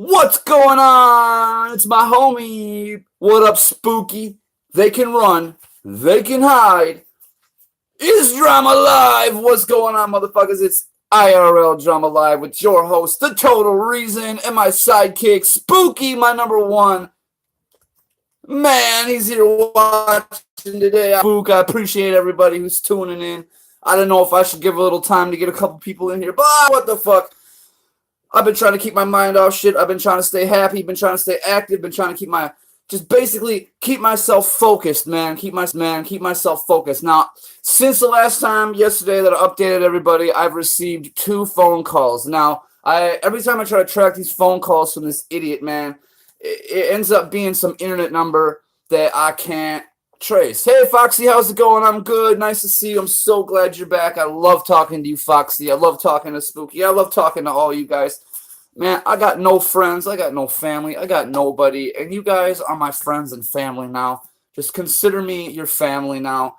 What's going on? It's my homie. What up, Spooky? They can run. They can hide. Is Drama Live? What's going on, motherfuckers? It's IRL Drama Live with your host, The Total Reason, and my sidekick, Spooky, my number one. Man, he's here watching today. Spook, I appreciate everybody who's tuning in. I don't know if I should give a little time to get a couple people in here, but what the fuck? I've been trying to keep my mind off shit. I've been trying to stay happy, been trying to stay active, been trying to keep myself focused, man. Keep myself focused. Now, since the last time yesterday that I updated everybody, I've received 2 phone calls. Now, every time I try to track these phone calls from this idiot, man, it ends up being some internet number that I can't trace. Hey, Foxy, how's it going? I'm good. Nice to see you. I'm so glad you're back. I love talking to you, Foxy. I love talking to Spooky. I love talking to all you guys. Man, I got no friends. I got no family. I got nobody. And you guys are my friends and family now. Just consider me your family now.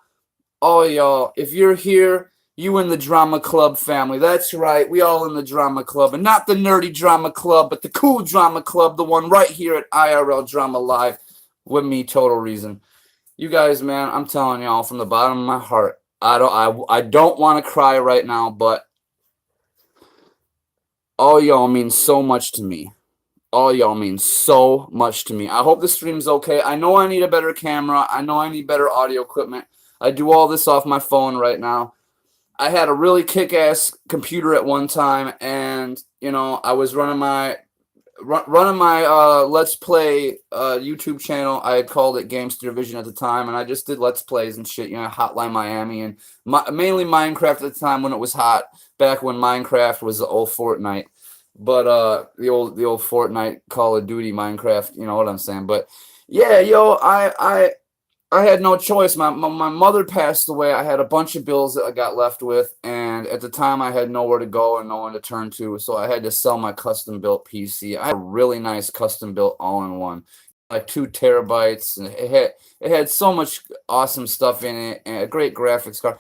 All y'all, if you're here, you in the Drama Club family. That's right. We all in the Drama Club. And not the nerdy Drama Club, but the cool Drama Club, the one right here at IRL Drama Live with me, Total Reason. You guys, man, I'm telling y'all from the bottom of my heart, I don't want to cry right now, but all y'all mean so much to me. All y'all mean so much to me. I hope the stream's okay. I know I need a better camera. I know I need better audio equipment. I do all this off my phone right now. I had a really kick-ass computer at one time, and, you know, I was running my Let's Play YouTube channel. I had called it Gamester Division at the time, and I just did Let's Plays and shit, you know, Hotline Miami, and mainly Minecraft at the time when it was hot, back when Minecraft was the old Fortnite. But the old Fortnite Call of Duty Minecraft, you know what I'm saying. But yeah, yo, I had no choice. My mother passed away. I had a bunch of bills that I got left with, and at the time I had nowhere to go and no one to turn to, so I had to sell my custom-built PC. I had a really nice custom-built all-in-one, like 2 terabytes, and it had so much awesome stuff in it, and a great graphics card.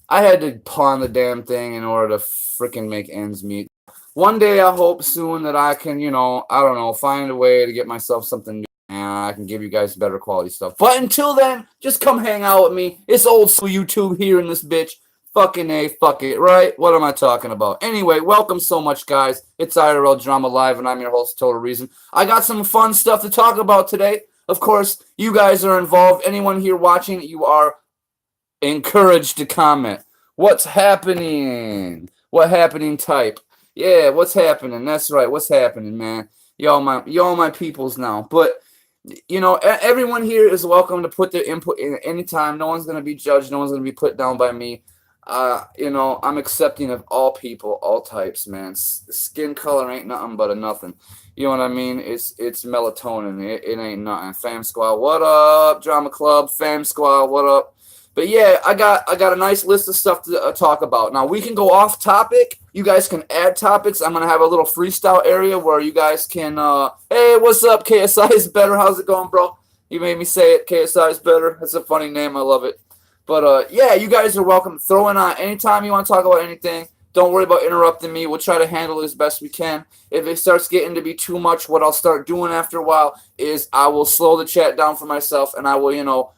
I had to pawn the damn thing in order to freaking make ends meet. One day I hope soon that I can, you know, I don't know, find a way to get myself something new. And I can give you guys better quality stuff. But until then, just come hang out with me. It's old school YouTube here in this bitch. Fucking A, fuck it, right? What am I talking about? Anyway, welcome so much, guys. It's IRL Drama Live, and I'm your host, Total Reason. I got some fun stuff to talk about today. Of course, you guys are involved. Anyone here watching, you are encouraged to comment. What's happening? What happening type? Yeah, what's happening? That's right, what's happening, man? Y'all my peoples now. But you know, everyone here is welcome to put their input in at any time. No one's going to be judged. No one's going to be put down by me. You know, I'm accepting of all people, all types, man. Skin color ain't nothing but a nothing. You know what I mean? It's melatonin. It ain't nothing. Fam Squad, what up? Drama Club, Fam Squad, what up? But yeah, I got a nice list of stuff to talk about. Now, we can go off topic. You guys can add topics. I'm going to have a little freestyle area where you guys can, hey, what's up, KSI is better. How's it going, bro? You made me say it. KSI is better. That's a funny name. I love it. But, yeah, you guys are welcome. Throw in on anytime you want to talk about anything. Don't worry about interrupting me. We'll try to handle it as best we can. If it starts getting to be too much, what I'll start doing after a while is I will slow the chat down for myself, and I will, you know,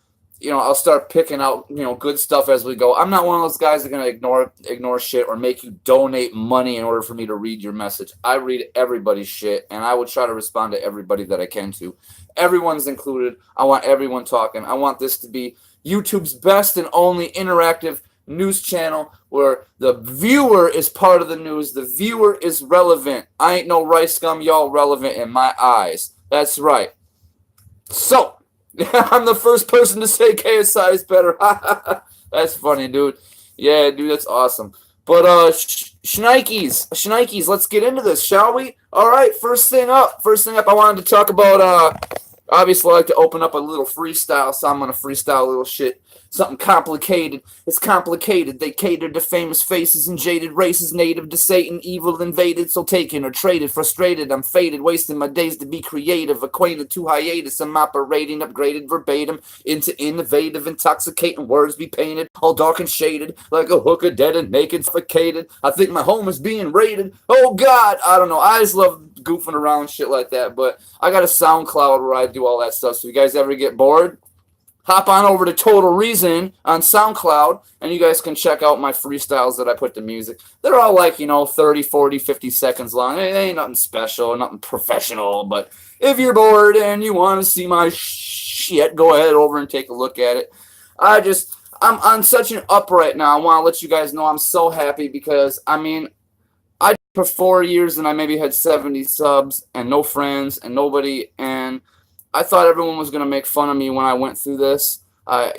I'll start picking out, you know, good stuff as we go. I'm not one of those guys that are going to ignore shit or make you donate money in order for me to read your message. I read everybody's shit, and I will try to respond to everybody that I can to. Everyone's included. I want everyone talking. I want this to be YouTube's best and only interactive news channel where the viewer is part of the news. The viewer is relevant. I ain't no rice gum, y'all relevant in my eyes. That's right. So, I'm the first person to say KSI is better. That's funny, dude. Yeah, dude, that's awesome. But, Shnikes, let's get into this, shall we? All right, first thing up, I wanted to talk about, obviously I like to open up a little freestyle, so I'm going to freestyle a little shit. Something complicated. It's complicated. They catered to famous faces and jaded races, native to Satan, evil invaded, so taken or traded. Frustrated, I'm faded, wasting my days to be creative. Acquainted to hiatus, I'm operating, upgraded verbatim into innovative, intoxicating words be painted, all dark and shaded, like a hooker dead and naked, suffocated. I think my home is being raided. Oh God, I don't know. I just love goofing around, shit like that. But I got a SoundCloud where I do all that stuff. So if you guys ever get bored, hop on over to Total Reason on SoundCloud, and you guys can check out my freestyles that I put to music. They're all like, 30, 40, 50 seconds long. It ain't nothing special, nothing professional, but if you're bored and you want to see my shit, go ahead over and take a look at it. I'm on such an up right now. I want to let you guys know I'm so happy because, I did for 4 years and I maybe had 70 subs and no friends and nobody, and I thought everyone was going to make fun of me when I went through this. I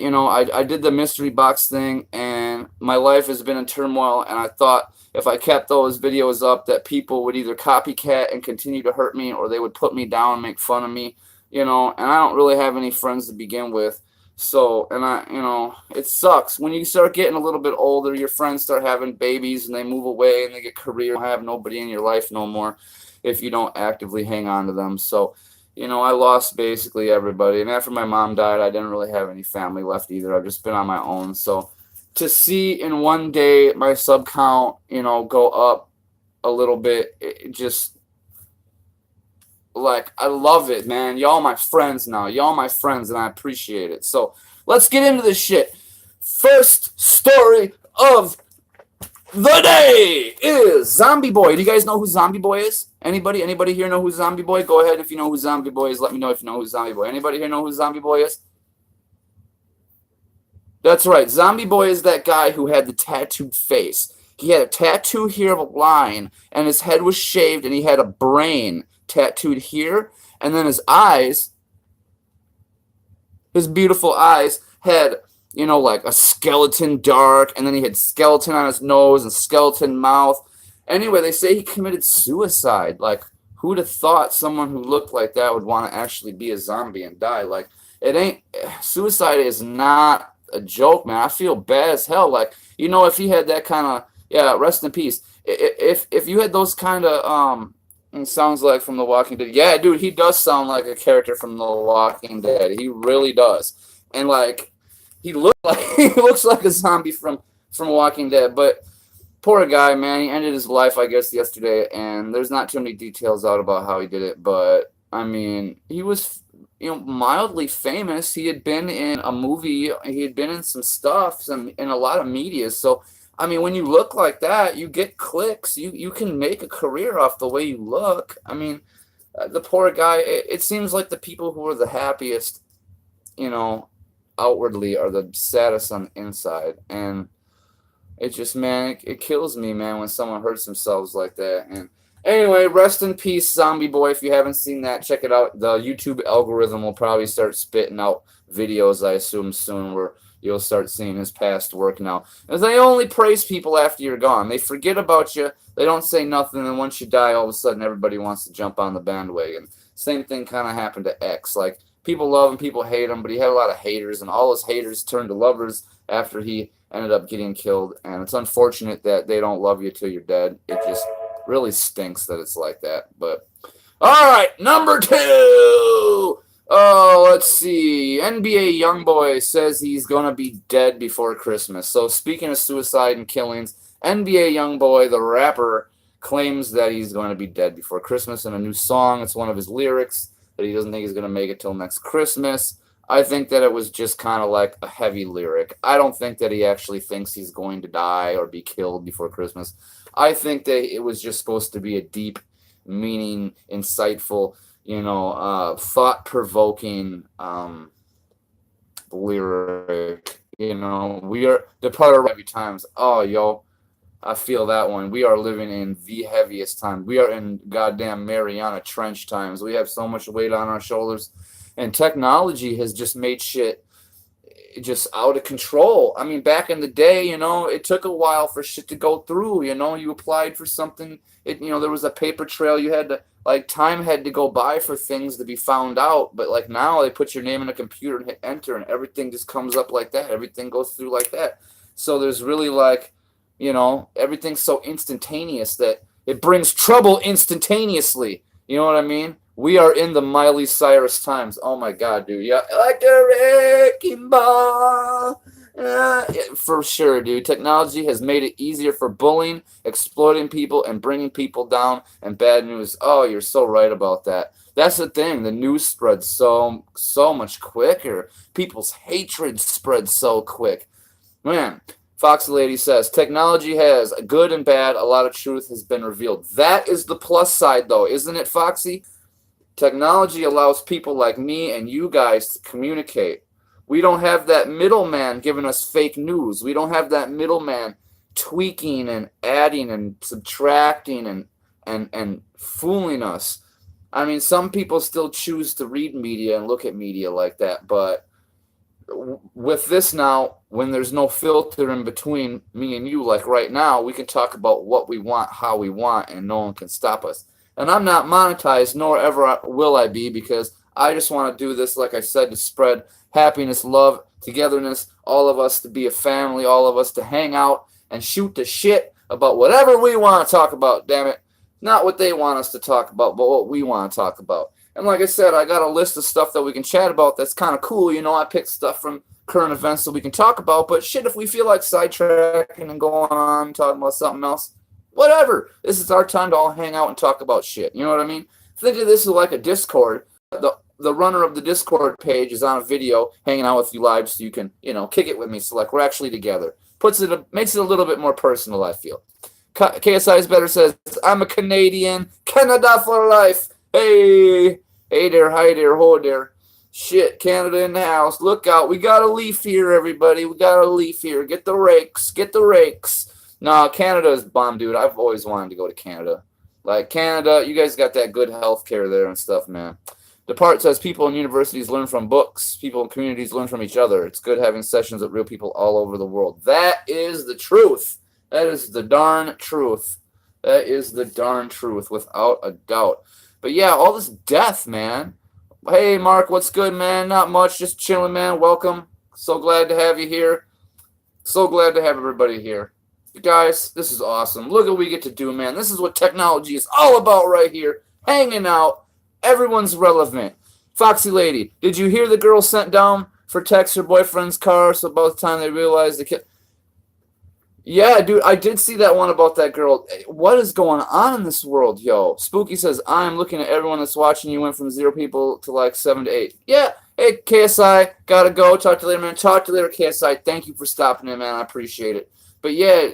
did the mystery box thing, and my life has been in turmoil, and I thought if I kept those videos up that people would either copycat and continue to hurt me, or they would put me down and make fun of me, and I don't really have any friends to begin with. So, and it sucks. When you start getting a little bit older, your friends start having babies, and they move away, and they get career. You have nobody in your life no more if you don't actively hang on to them. So, I lost basically everybody. And after my mom died, I didn't really have any family left either. I've just been on my own. So to see in one day my sub count, go up a little bit, it just, like, I love it, man. Y'all my friends now. Y'all my friends, and I appreciate it. So let's get into this shit. First story of the day is Zombie Boy. Do you guys know who Zombie Boy is? Anybody here know who Zombie Boy? Go ahead if you know who Zombie Boy is. Let me know if you know who Zombie Boy. Anybody here know who Zombie Boy is? That's right. Zombie Boy is that guy who had the tattooed face. He had a tattoo here of a line, and his head was shaved, and he had a brain tattooed here, and then his eyes, his beautiful eyes, had like a skeleton dark, and then he had skeleton on his nose and skeleton mouth. Anyway, they say he committed suicide. Like, who'd have thought someone who looked like that would want to actually be a zombie and die? Like, suicide is not a joke, man. I feel bad as hell. Like, if he had that kind of, rest in peace. If you had those kind of, it sounds like from The Walking Dead. Yeah, dude, he does sound like a character from The Walking Dead. He really does. And, like, he looks like a zombie from Walking Dead. But poor guy, man. He ended his life, I guess, yesterday. And there's not too many details out about how he did it. But, he was, mildly famous. He had been in a movie. He had been in some stuff, in a lot of media. So, when you look like that, you get clicks. You can make a career off the way you look. The poor guy, it seems like the people who are the happiest, outwardly are the saddest on the inside. And it just, man, it kills me, man, when someone hurts themselves like that. And anyway, rest in peace, Zombie Boy. If you haven't seen that, check it out. The YouTube algorithm will probably start spitting out videos, I assume, soon, where you'll start seeing his past work now. And they only praise people after you're gone. They forget about you. They don't say nothing. And once you die, all of a sudden, everybody wants to jump on the bandwagon. Same thing kind of happened to X. Like, people love him, people hate him, but he had a lot of haters, and all his haters turned to lovers after he ended up getting killed. And it's unfortunate that they don't love you till you're dead. It just really stinks that it's like that. But all right, number 2. Oh, let's see. NBA YoungBoy says he's gonna be dead before Christmas. So speaking of suicide and killings, NBA YoungBoy, the rapper, claims that he's going to be dead before Christmas in a new song. It's one of his lyrics that he doesn't think he's going to make it till next Christmas. I think that it was just kind of like a heavy lyric. I don't think that he actually thinks he's going to die or be killed before Christmas. I think that it was just supposed to be a deep, meaning, insightful, thought-provoking lyric. We are the part of heavy times. Oh, yo, I feel that one. We are living in the heaviest time. We are in goddamn Mariana Trench times. We have so much weight on our shoulders, and technology has just made shit just out of control. Back in the day, it took a while for shit to go through. You applied for something. There was a paper trail. You had to, time had to go by for things to be found out. But now they put your name in a computer and hit enter, and everything just comes up like that. Everything goes through like that. So there's really everything's so instantaneous that it brings trouble instantaneously. You know what I mean? We are in the Miley Cyrus times. Oh my God, dude. Yeah, like a wrecking ball. For sure, dude. Technology has made it easier for bullying, exploiting people, and bringing people down. And bad news. Oh, you're so right about that. That's the thing. The news spreads so much quicker. People's hatred spreads so quick. Man, Foxy Lady says technology has good and bad. A lot of truth has been revealed. That is the plus side, though, isn't it, Foxy? Technology allows people like me and you guys to communicate. We don't have that middleman giving us fake news. We don't have that middleman tweaking and adding and subtracting and fooling us. I mean, some people still choose to read media and look at media like that, but with this now, when there's no filter in between me and you, like right now, we can talk about what we want, how we want, and no one can stop us. And I'm not monetized, nor ever will I be, because I just want to do this, like I said, to spread happiness, love, togetherness, all of us to be a family, all of us to hang out and shoot the shit about whatever we want to talk about, damn it. Not what they want us to talk about, but what we want to talk about. And like I said, I got a list of stuff that we can chat about that's kind of cool. You know, I picked stuff from current events that we can talk about, but shit, if we feel like sidetracking and going on talking about something else, whatever. This is our time to all hang out and talk about shit. You know what I mean? Think of this as like a Discord. The runner of the Discord page is on a video hanging out with you live so you can, you know, kick it with me. So like we're actually together. Makes it a little bit more personal, I feel. KSI is better says, I'm a Canadian. Canada for life. Hey. Hey there, hi there, ho there. Shit, Canada in the house. Look out. We got a leaf here, everybody. We got a leaf here. Get the rakes. Get the rakes. Nah, Canada is bomb, dude. I've always wanted to go to Canada. Like, Canada, you guys got that good health care there and stuff, man. Depart says people in universities learn from books. People in communities learn from each other. It's good having sessions with real people all over the world. That is the truth. That is the darn truth. That is the darn truth, without a doubt. But yeah, all this death, man. Hey, Mark, what's good, man? Not much, just chilling, man. Welcome. So glad to have you here. So glad to have everybody here. You guys, this is awesome. Look at what we get to do, man. This is what technology is all about right here. Hanging out. Everyone's relevant. Foxy Lady, did you hear the girl sent down for text her boyfriend's car, so by the time they realized the kid... Yeah, dude, I did see that one about that girl. What is going on in this world, yo? Spooky says, I'm looking at everyone that's watching. You went from 0 people to like 7 to 8. Yeah, hey, KSI, gotta go. Talk to you later, man. Talk to you later, KSI. Thank you for stopping in, man. I appreciate it. But yeah,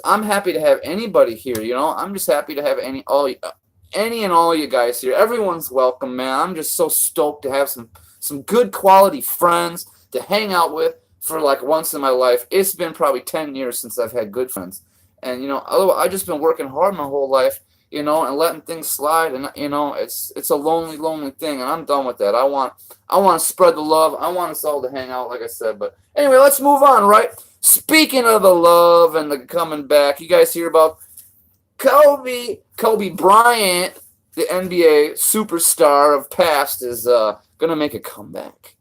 I'm happy to have anybody here, you know? I'm just happy to have any and all you guys here. Everyone's welcome, man. I'm just so stoked to have some good quality friends to hang out with. For like once in my life. It's been probably 10 years since I've had good friends. And, you know, otherwise, I've just been working hard my whole life, you know, and letting things slide. And, you know, it's a lonely, lonely thing. And I'm done with that. I want to spread the love. I want us all to hang out, like I said. But anyway, let's move on, right? Speaking of the love and the coming back, you guys hear about Kobe Bryant, the NBA superstar of past, is going to make a comeback.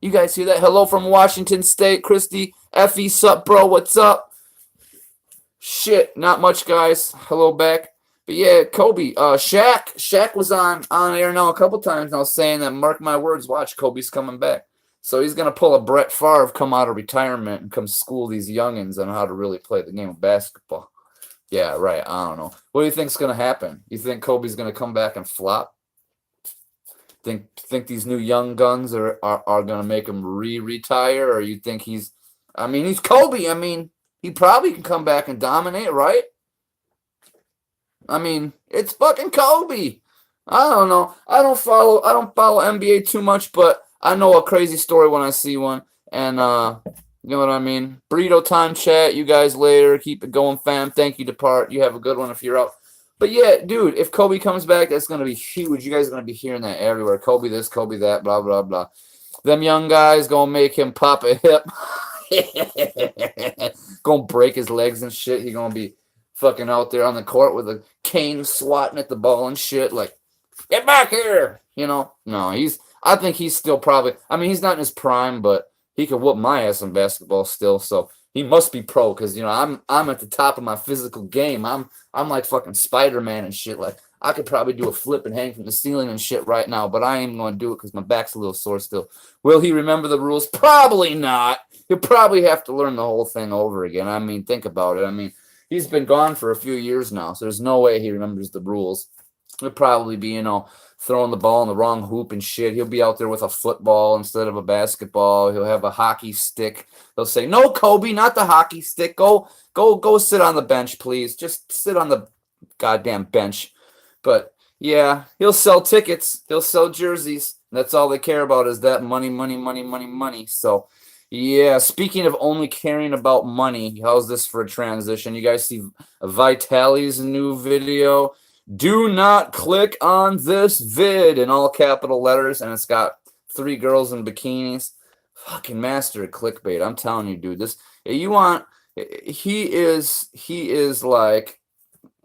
You guys hear that? Hello from Washington State. Christy, Effie, sup, bro? What's up? Shit, not much, guys. Hello back. But yeah, Kobe. Shaq was on air now a couple times now saying that, mark my words, watch, Kobe's coming back. So he's going to pull a Brett Favre, come out of retirement and come school these youngins on how to really play the game of basketball. Yeah, right. I don't know. What do you think's going to happen? You think Kobe's going to come back and flop? Think these new young guns are going to make him retire, or you think he's Kobe. I mean, he probably can come back and dominate, right? I mean, it's fucking Kobe. I don't know. I don't follow NBA too much, but I know a crazy story when I see one. And you know what I mean? Burrito time chat. You guys later. Keep it going, fam. Thank you, Depart. You have a good one if you're out. But yeah, dude, if Kobe comes back, that's going to be huge. You guys are going to be hearing that everywhere. Kobe this, Kobe that, blah, blah, blah. Them young guys going to make him pop a hip. Going to break his legs and shit. He going to be fucking out there on the court with a cane swatting at the ball and shit. Like, get back here. You know? No, I think he's still probably, he's not in his prime, but he could whoop my ass in basketball still, so he must be pro, because, you know, I'm at the top of my physical game. I'm like fucking Spider-Man and shit. Like, I could probably do a flip and hang from the ceiling and shit right now, but I ain't going to do it because my back's a little sore still. Will he remember the rules? Probably not. he'll probably have to learn the whole thing over again. I mean, think about it. I mean, he's been gone for a few years now, so there's no way he remembers the rules. He'll probably be, throwing the ball in the wrong hoop and shit. He'll be out there with a football instead of a basketball. He'll have a hockey stick. They'll say, "No, Kobe, not the hockey stick. Go sit on the bench, please. Just sit on the goddamn bench." But yeah, he'll sell tickets. He'll sell jerseys. That's all they care about is that money, money, money, money, money. So yeah, speaking of only caring about money, how's this for a transition? You guys see Vitali's new video? Do not click on this vid in all capital letters, and it's got 3 girls in bikinis. Fucking master of clickbait. I'm telling you, dude. He is like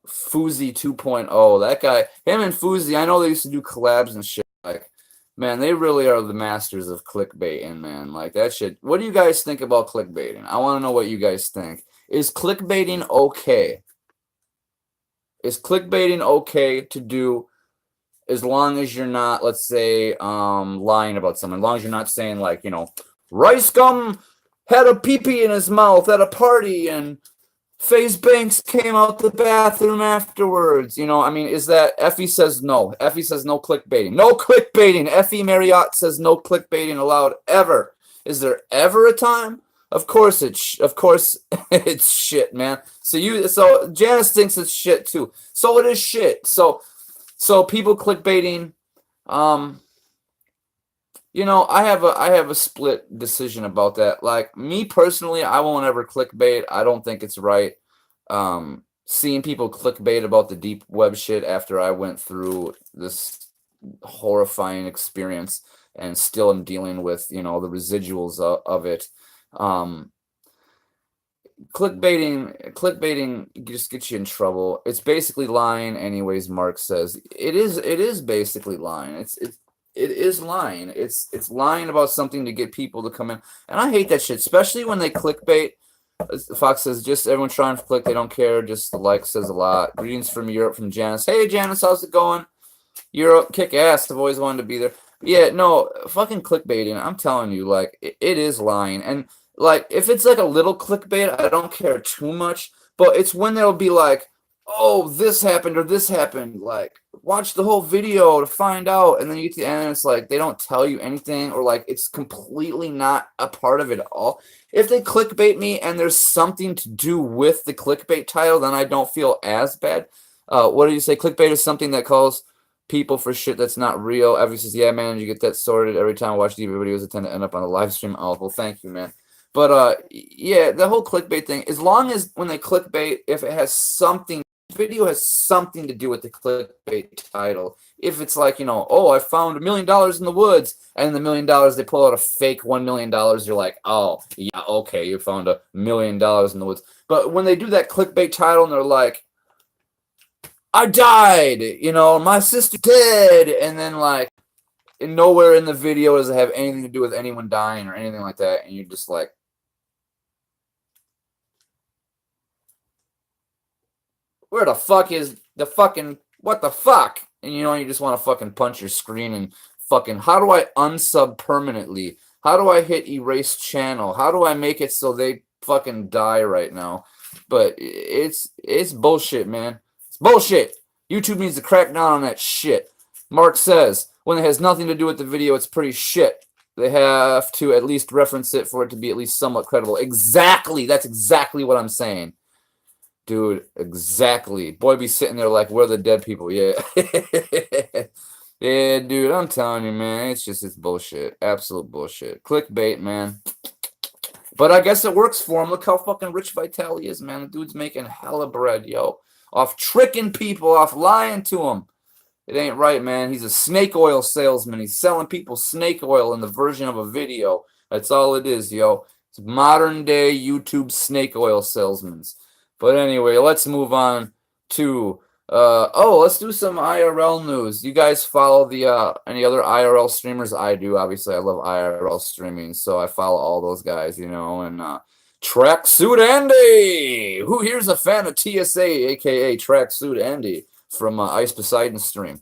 Fousey 2.0. That guy, him and Fousey, I know they used to do collabs and shit. Like, man, they really are the masters of clickbaiting, man. Like, that shit. What do you guys think about clickbaiting? I want to know what you guys think. Is clickbaiting okay? Is clickbaiting okay to do as long as you're not, let's say, lying about something? As long as you're not saying, like, Rice Gum had a pee-pee in his mouth at a party and FaZe Banks came out the bathroom afterwards. I mean, is that... Effie says no. Effie says no clickbaiting. No clickbaiting. Effie Marriott says no clickbaiting allowed ever. Is there ever a time? Of course it's shit, man. So Janice thinks it's shit too. So it is shit. So people clickbaiting. I have a split decision about that. Like, me personally, I won't ever clickbait. I don't think it's right. Seeing people clickbait about the deep web shit after I went through this horrifying experience and still am dealing with, the residuals of it. Clickbaiting just gets you in trouble. It's basically lying anyways. Mark says it is basically lying. It is lying. It's lying about something to get people to come in, and I hate that shit, especially when they clickbait. Fox says just everyone trying to click, they don't care, just the like says a lot. Greetings from Europe from Janice. Hey Janice, how's it going? Europe, kick ass. I've always wanted to be there. Yeah, no, fucking clickbaiting. I'm telling you, like, it is lying. And, like, if it's, like, a little clickbait, I don't care too much. But it's when they'll be like, oh, this happened or this happened. Like, watch the whole video to find out. And then you get to the end and it's like they don't tell you anything, or, like, it's completely not a part of it at all. If they clickbait me and there's something to do with the clickbait title, then I don't feel as bad. What do you say? Clickbait is something that calls people for shit that's not real. Evie says, yeah, man, you get that sorted every time I watch TV videos. I tend to end up on the live stream. Oh, well, thank you, man. But, yeah, the whole clickbait thing, as long as when they clickbait, if it has something, video has something to do with the clickbait title. If it's like, oh, I found $1 million in the woods, and the $1 million, they pull out a fake $1 million, you're like, oh, yeah, okay, you found $1 million in the woods. But when they do that clickbait title and they're like, I died, my sister dead, and then, like, nowhere in the video does it have anything to do with anyone dying or anything like that, and you're just like, where the fuck is the fucking, what the fuck? And you just want to fucking punch your screen and fucking, how do I unsub permanently? How do I hit erase channel? How do I make it so they fucking die right now? But it's bullshit, man. Bullshit. YouTube needs to crack down on that shit. Mark says, when it has nothing to do with the video, it's pretty shit. They have to at least reference it for it to be at least somewhat credible. Exactly. That's exactly what I'm saying. Dude, exactly. Boy be sitting there like, where are the dead people? Yeah. Yeah, dude, I'm telling you, man. It's bullshit. Absolute bullshit. Clickbait, man. But I guess it works for him. Look how fucking rich Vitali is, man. The dude's making hella bread, yo. Off tricking people, off lying to them. It ain't right, man. He's a snake oil salesman. He's selling people snake oil in the version of a video. That's all it is, yo. It's modern day YouTube snake oil salesmen. But anyway, let's move on to let's do some IRL news. You guys follow the any other IRL streamers? I do. Obviously, I love IRL streaming, so I follow all those guys, and Tracksuit Andy. Who here's a fan of TSA, aka Tracksuit Andy from Ice Poseidon stream?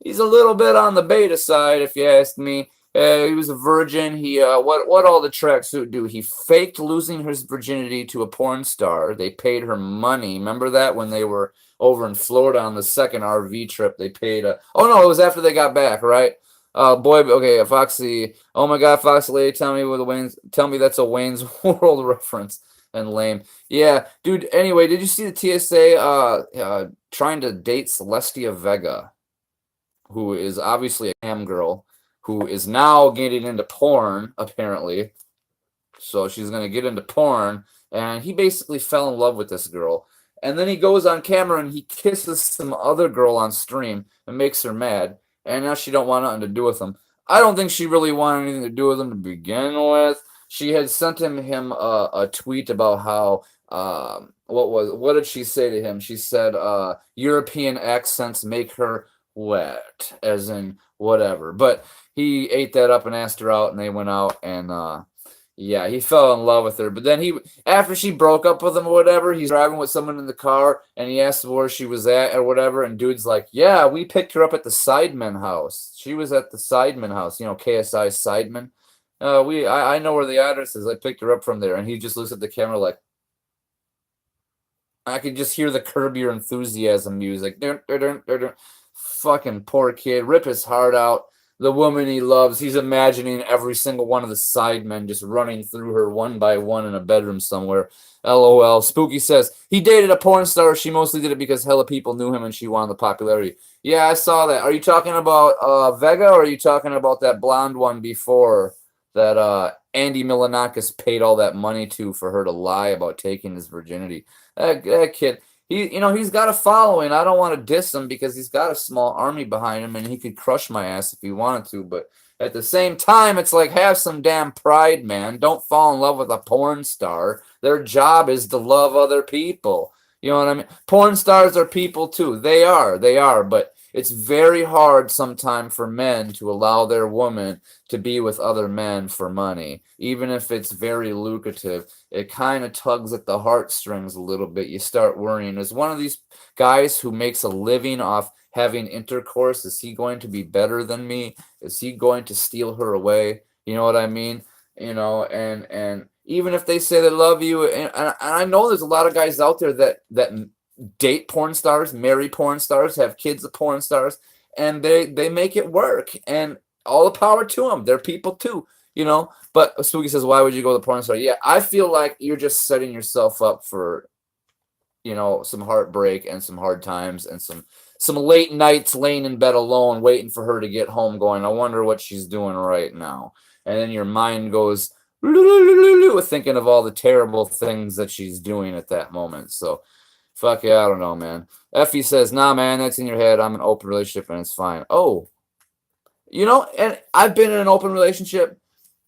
He's a little bit on the beta side, if you ask me. He was a virgin. He what all the tracksuit do? He faked losing his virginity to a porn star. They paid her money. Remember that when they were over in Florida on the second RV trip? They paid. Oh no, it was after they got back, right? Boy, okay, Foxy. Oh my God, Foxy Lady, tell me with the Wayne's. Tell me that's a Wayne's World reference. And lame. Yeah, dude. Anyway, did you see the TSA trying to date Celestia Vega, who is obviously a cam girl, who is now getting into porn, apparently. So she's going to get into porn. And he basically fell in love with this girl. And then he goes on camera and he kisses some other girl on stream and makes her mad. And now she don't want nothing to do with him. I don't think she really wanted anything to do with him to begin with. She had sent him a tweet about how what did she say to him? She said European accents make her wet, as in whatever. But he ate that up and asked her out, and they went out, and yeah, he fell in love with her. But then after she broke up with him or whatever, he's driving with someone in the car, and he asked where she was at or whatever, and dude's like, yeah, we picked her up at the Sidemen house. She was at the Sidemen house, KSI Sidemen. I know where the address is. I picked her up from there. And he just looks at the camera like, I could just hear the Curb Your Enthusiasm music. Dun, dun, dun, dun, dun. Fucking poor kid. Rip his heart out. The woman he loves, he's imagining every single one of the Sidemen just running through her one by one in a bedroom somewhere. LOL. Spooky says, he dated a porn star. She mostly did it because hella people knew him and she wanted the popularity. Yeah, I saw that. Are you talking about Vega, or are you talking about that blonde one before that Andy Milonakis paid all that money to for her to lie about taking his virginity? That kid, he's got a following. I don't want to diss him because he's got a small army behind him and he could crush my ass if he wanted to. But at the same time, it's like, have some damn pride, man. Don't fall in love with a porn star. Their job is to love other people. You know what I mean? Porn stars are people too. They are. But it's very hard sometimes for men to allow their woman to be with other men for money. Even if it's very lucrative, it kind of tugs at the heartstrings a little bit. You start worrying, is one of these guys who makes a living off having intercourse, is he going to be better than me? Is he going to steal her away? You know what I mean? And even if they say they love you, and I know there's a lot of guys out there that date porn stars, marry porn stars, have kids of porn stars, and they make it work, and all the power to them. They're people too, But Spooky says, why would you go to the porn star? Yeah, I feel like you're just setting yourself up for, some heartbreak and some hard times and some late nights laying in bed alone waiting for her to get home going, I wonder what she's doing right now. And then your mind goes with thinking of all the terrible things that she's doing at that moment. So fuck yeah, I don't know, man. Effie says, nah, man, that's in your head. I'm in an open relationship and it's fine. Oh, and I've been in an open relationship.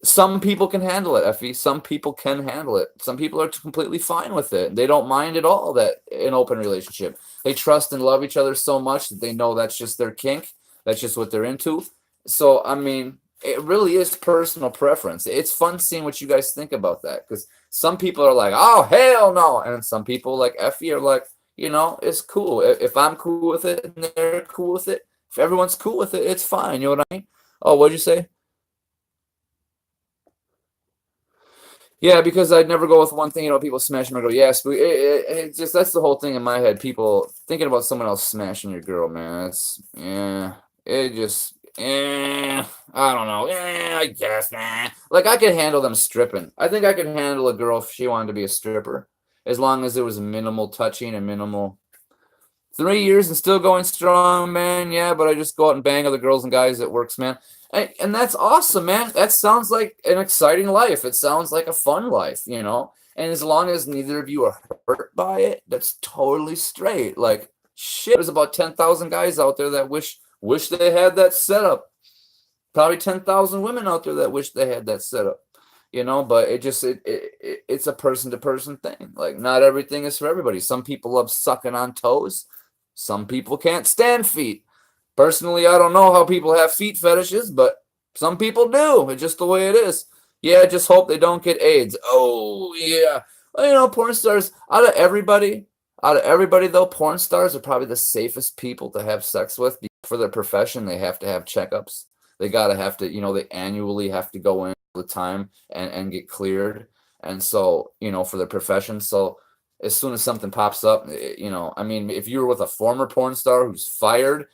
Some people can handle it, Effie. Some people can handle it. Some people are completely fine with it. They don't mind at all that an open relationship. They trust and love each other so much that they know that's just their kink. That's just what they're into. So, I mean, it really is personal preference. It's fun seeing what you guys think about that, because some people are like, oh, hell no. And some people like Effie are like, it's cool. If I'm cool with it and they're cool with it, if everyone's cool with it, it's fine. You know what I mean? Oh, what'd you say? Yeah, because I'd never go with one thing. People smash my girl. Yes, but it just, that's the whole thing in my head. People thinking about someone else smashing your girl, man. It just, I don't know. I guess, man. Like, I could handle them stripping. I think I could handle a girl if she wanted to be a stripper, as long as there was minimal touching and minimal. 3 years and still going strong, man. Yeah, but I just go out and bang other girls and guys. It works, man. And that's awesome, man. That sounds like an exciting life. It sounds like a fun life, And as long as neither of you are hurt by it, that's totally straight. Like, shit, there's about 10,000 guys out there that wish they had that setup. Probably 10,000 women out there that wish they had that setup. But it's a person-to-person thing. Like, not everything is for everybody. Some people love sucking on toes. Some people can't stand feet. Personally, I don't know how people have feet fetishes, but some people do. It's just the way it is. Yeah, just hope they don't get AIDS. Oh, yeah. Well, porn stars, out of everybody though, porn stars are probably the safest people to have sex with. For their profession, they have to have checkups. they gotta have to, they annually have to go in all the time and get cleared. And so, for their profession. So as soon as something pops up, I mean, if you were with a former porn star who's fired,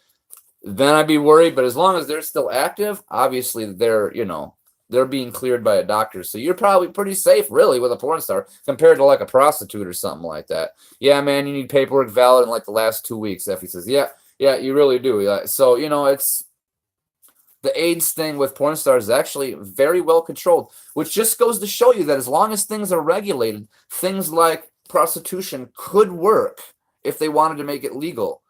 then I'd be worried. But as long as they're still active, obviously they're being cleared by a doctor. So you're probably pretty safe, really, with a porn star compared to like a prostitute or something like that. Yeah, man, you need paperwork valid in like the last 2 weeks. Effie says, yeah, you really do. Yeah. So, it's the AIDS thing with porn stars is actually very well controlled, which just goes to show you that as long as things are regulated, things like prostitution could work if they wanted to make it legal.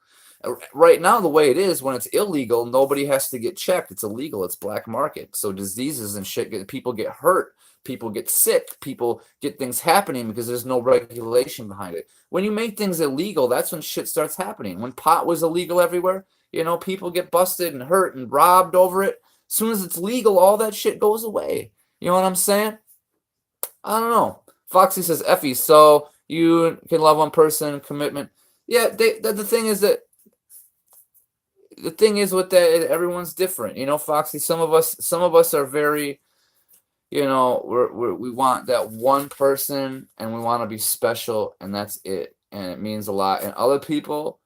Right now, the way it is, when it's illegal, nobody has to get checked. It's illegal. It's black market. So diseases and shit, people get hurt. People get sick. People get things happening because there's no regulation behind it. When you make things illegal, that's when shit starts happening. When pot was illegal everywhere, people get busted and hurt and robbed over it. As soon as it's legal, all that shit goes away. You know what I'm saying? I don't know. Foxy says, Effie, so you can love one person, commitment. Yeah, the thing is with that, everyone's different. Foxy, some of us are very, we want that one person and we want to be special and that's it. And it means a lot. And other people,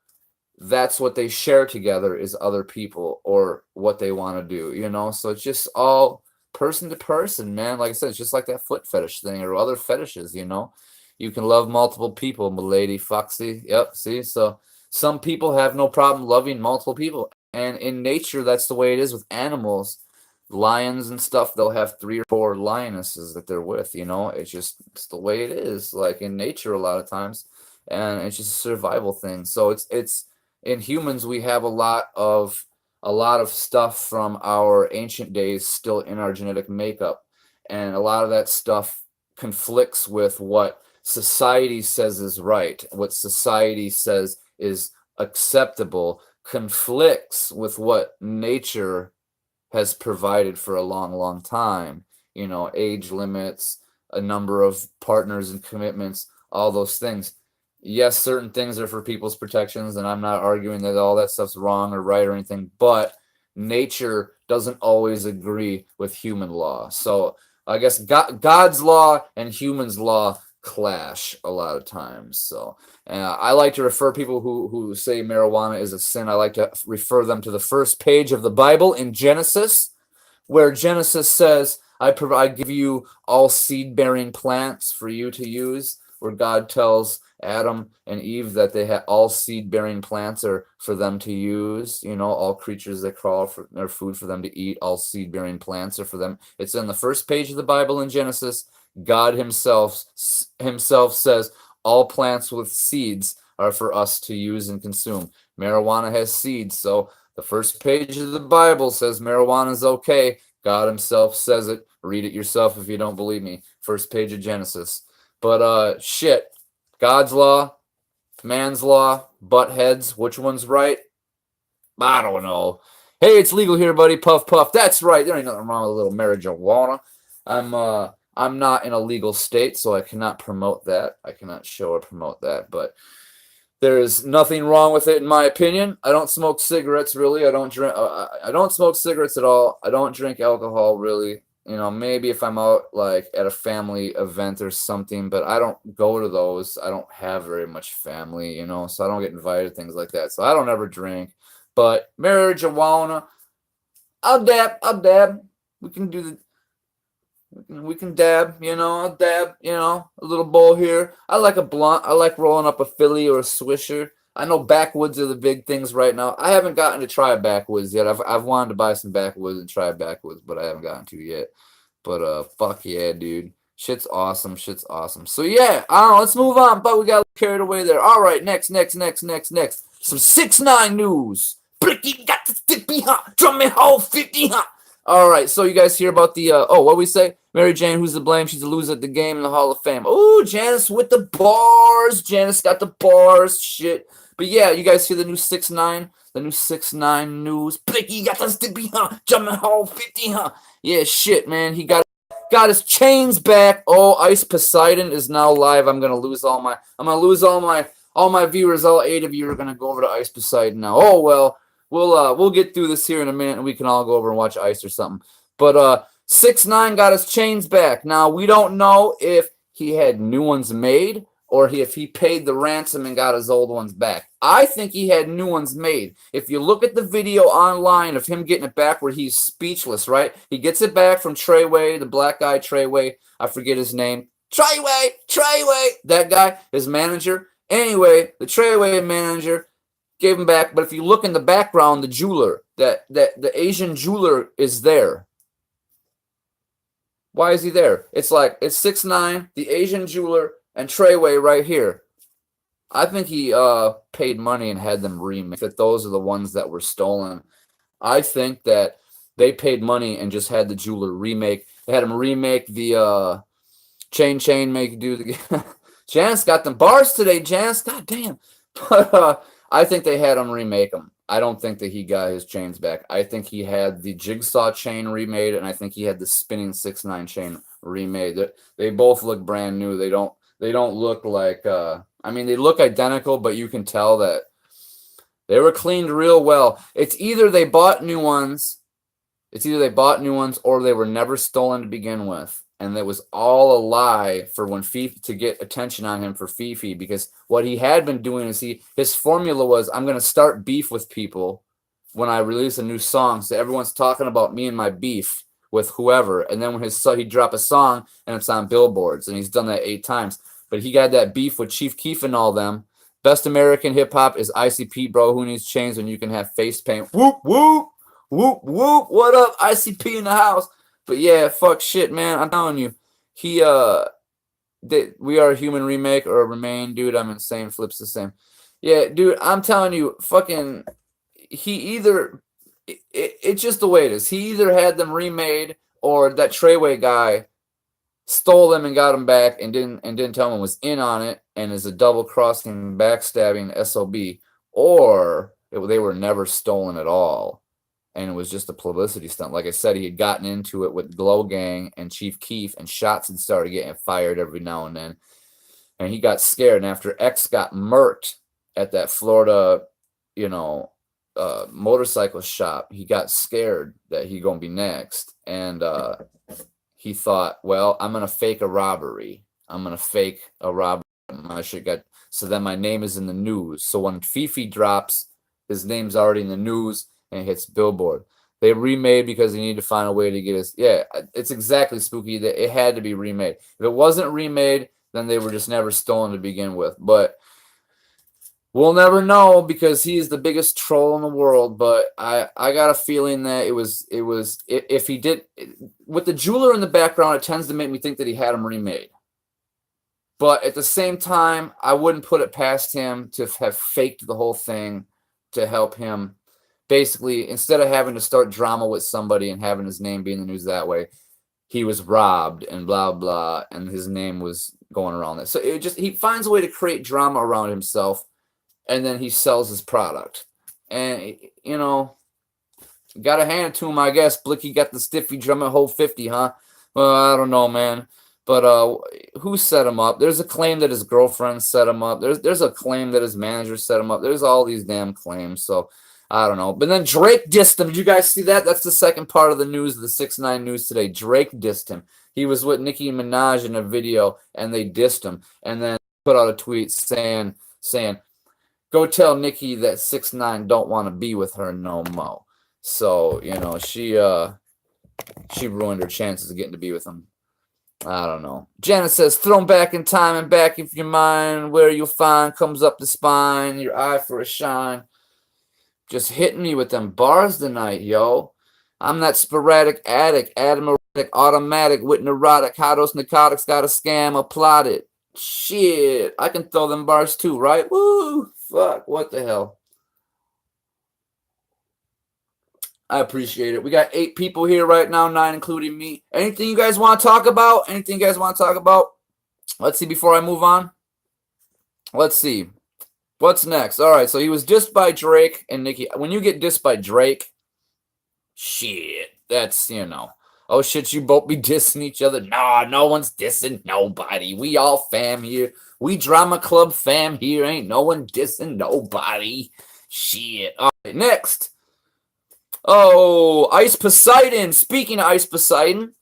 that's what they share together is other people or what they want to do, So it's just all person to person, man. Like I said, it's just like that foot fetish thing or other fetishes, You can love multiple people, milady, Foxy. Yep, see? So some people have no problem loving multiple people. And in nature, that's the way it is with animals. Lions and stuff, they'll have 3 or 4 lionesses that they're with, It's the way it is, like in nature a lot of times. And it's just a survival thing. So it's in humans, we have a lot of stuff from our ancient days still in our genetic makeup. And a lot of that stuff conflicts with what society says is right, what society says is acceptable, conflicts with what nature has provided for a long, long time. Age limits, a number of partners and commitments, all those things. Yes, certain things are for people's protections, and I'm not arguing that all that stuff's wrong or right or anything, but nature doesn't always agree with human law. So I guess God's law and human's law clash a lot of times. So I like to refer people who say marijuana is a sin, I like to refer them to the first page of the Bible in Genesis, where Genesis says, I give you all seed-bearing plants for you to use, where God tells Adam and Eve that they had all seed-bearing plants are for them to use. All creatures that crawl are food for them to eat. All seed-bearing plants are for them. It's in the first page of the Bible in Genesis. God himself says all plants with seeds are for us to use and consume. Marijuana has seeds, so the first page of the Bible says marijuana is okay. God himself says it. Read it yourself if you don't believe me. First page of Genesis. But shit, God's law, man's law, butt heads, which one's right? I don't know. Hey, it's legal here, buddy. Puff, puff. That's right. There ain't nothing wrong with a little marijuana. I'm not in a legal state, so I cannot promote that. I cannot show or promote that, but there is nothing wrong with it, in my opinion. I don't smoke cigarettes, really. I don't drink. I don't smoke cigarettes at all. I don't drink alcohol, really. Maybe if I'm out like at a family event or something, but I don't go to those. I don't have very much family, so I don't get invited to things like that. So I don't ever drink. But marijuana, I'll dab. We can dab, I'll dab, a little bowl here. I like a blunt. I like rolling up a Philly or a Swisher. I know backwoods are the big things right now. I haven't gotten to try a backwoods yet. I've wanted to buy some backwoods and try backwoods, but I haven't gotten to yet. But fuck yeah, dude. Shit's awesome. So yeah, I don't know. Let's move on. But we got carried away there. All right, next. Some 6ix9ine news. Bricky got the 50, huh? Drum and hold 50, huh? All right, so you guys hear about the what we say? Mary Jane, who's to blame? She's a loser at the game in the Hall of Fame. Oh, Janice with the bars. Janice got the bars. Shit. But yeah, you guys hear the new 6ix9ine? The new 6ix9ine news. Blicky got the stippy, huh? Jumping hole 50, huh? Yeah, shit, man. He got his chains back. Oh, Ice Poseidon is now live. I'm gonna lose all my viewers. All 8 of you are gonna go over to Ice Poseidon now. Oh well. we'll get through this here in a minute, and we can all go over and watch Ice or something. But 6ix9ine got his chains back. Now we don't know if he had new ones made or if he paid the ransom and got his old ones back. I think he had new ones made. If you look at the video online of him getting it back where he's speechless, right? He gets it back from Treyway, the black guy Treyway. I forget his name. Treyway, that guy, his manager. Anyway, the Treyway manager gave him back. But if you look in the background, the jeweler, that the Asian jeweler is there. Why is he there? It's 6ix9ine, the Asian jeweler, and Treyway right here. I think he paid money and had them remake. That those are the ones that were stolen. I think that they paid money and just had the jeweler remake. They had him remake the chain make do the. Janice got them bars today. Janice, god damn. But I think they had him remake them. I don't think that he got his chains back. I think he had the jigsaw chain remade, and I think he had the spinning 6ix9ine chain remade. They both look brand new. They don't look like I mean, they look identical, but you can tell that they were cleaned real well. It's either they bought new ones, or they were never stolen to begin with. And that was all a lie for when Fifi, to get attention on him for Fifi, because what he had been doing is his formula was, I'm going to start beef with people when I release a new song. So everyone's talking about me and my beef with whoever. And then when he'd drop a song and it's on billboards, and he's done that 8 times. But he got that beef with Chief Keef and all them. Best American hip hop is ICP, bro. Who needs chains when you can have face paint? Whoop, whoop, whoop, whoop. What up, ICP in the house? But yeah, fuck shit, man. I'm telling you, We Are a Human remake or Remain, dude. I'm insane. Flips the same. Yeah, dude. I'm telling you, fucking. It's just the way it is. He either had them remade or that Treyway guy stole them and got them back and didn't tell him was in on it and is a double crossing, backstabbing SOB, or they were never stolen at all. And it was just a publicity stunt. Like I said, he had gotten into it with Glow Gang and Chief Keef, and shots had started getting fired every now and then. And he got scared. And after X got murked at that Florida, motorcycle shop, he got scared that he gonna be next. And he thought, well, I'm gonna fake a robbery. My shit got, so then my name is in the news. So when Fifi drops, his name's already in the news and hits billboard. They remade because they need to find a way to get his. Yeah, it's exactly spooky that it had to be remade. If it wasn't remade, then they were just never stolen to begin with. But we'll never know because he's the biggest troll in the world. But I got a feeling that it was if he did, with the jeweler in the background, it tends to make me think that he had him remade. But at the same time, I wouldn't put it past him to have faked the whole thing to help him. Basically, instead of having to start drama with somebody and having his name be in the news that way, he was robbed and blah, blah, and his name was going around that. So he finds a way to create drama around himself, and then he sells his product. And, got to hand it to him, I guess. Blicky got the stiffy drum at hole 50, huh? Well, I don't know, man. But who set him up? There's a claim that his girlfriend set him up. There's a claim that his manager set him up. There's all these damn claims, so I don't know. But then Drake dissed him. Did you guys see that? That's the second part of the news, the 6ix9ine news today. Drake dissed him. He was with Nicki Minaj in a video, and they dissed him. And then put out a tweet saying, go tell Nicki that 6ix9ine don't want to be with her no more. So, she ruined her chances of getting to be with him. I don't know. Janet says, thrown back in time and back if your mind, where you'll find comes up the spine, your eye for a shine. Just hitting me with them bars tonight, yo. I'm that sporadic addict, automatic, with neurotic, how those narcotics got a scam applauded. Shit, I can throw them bars too, right? Woo, fuck, what the hell? I appreciate it. We got 8 people here right now, 9 including me. Anything you guys want to talk about? Let's see before I move on. Let's see. What's next? All right, so he was dissed by Drake and Nicki. When you get dissed by Drake, shit, that's, oh, shit, you both be dissing each other. Nah, no one's dissing nobody. We all fam here. We Drama Club fam here. Ain't no one dissing nobody. Shit. All right, next. Oh, Ice Poseidon. Speaking of Ice Poseidon,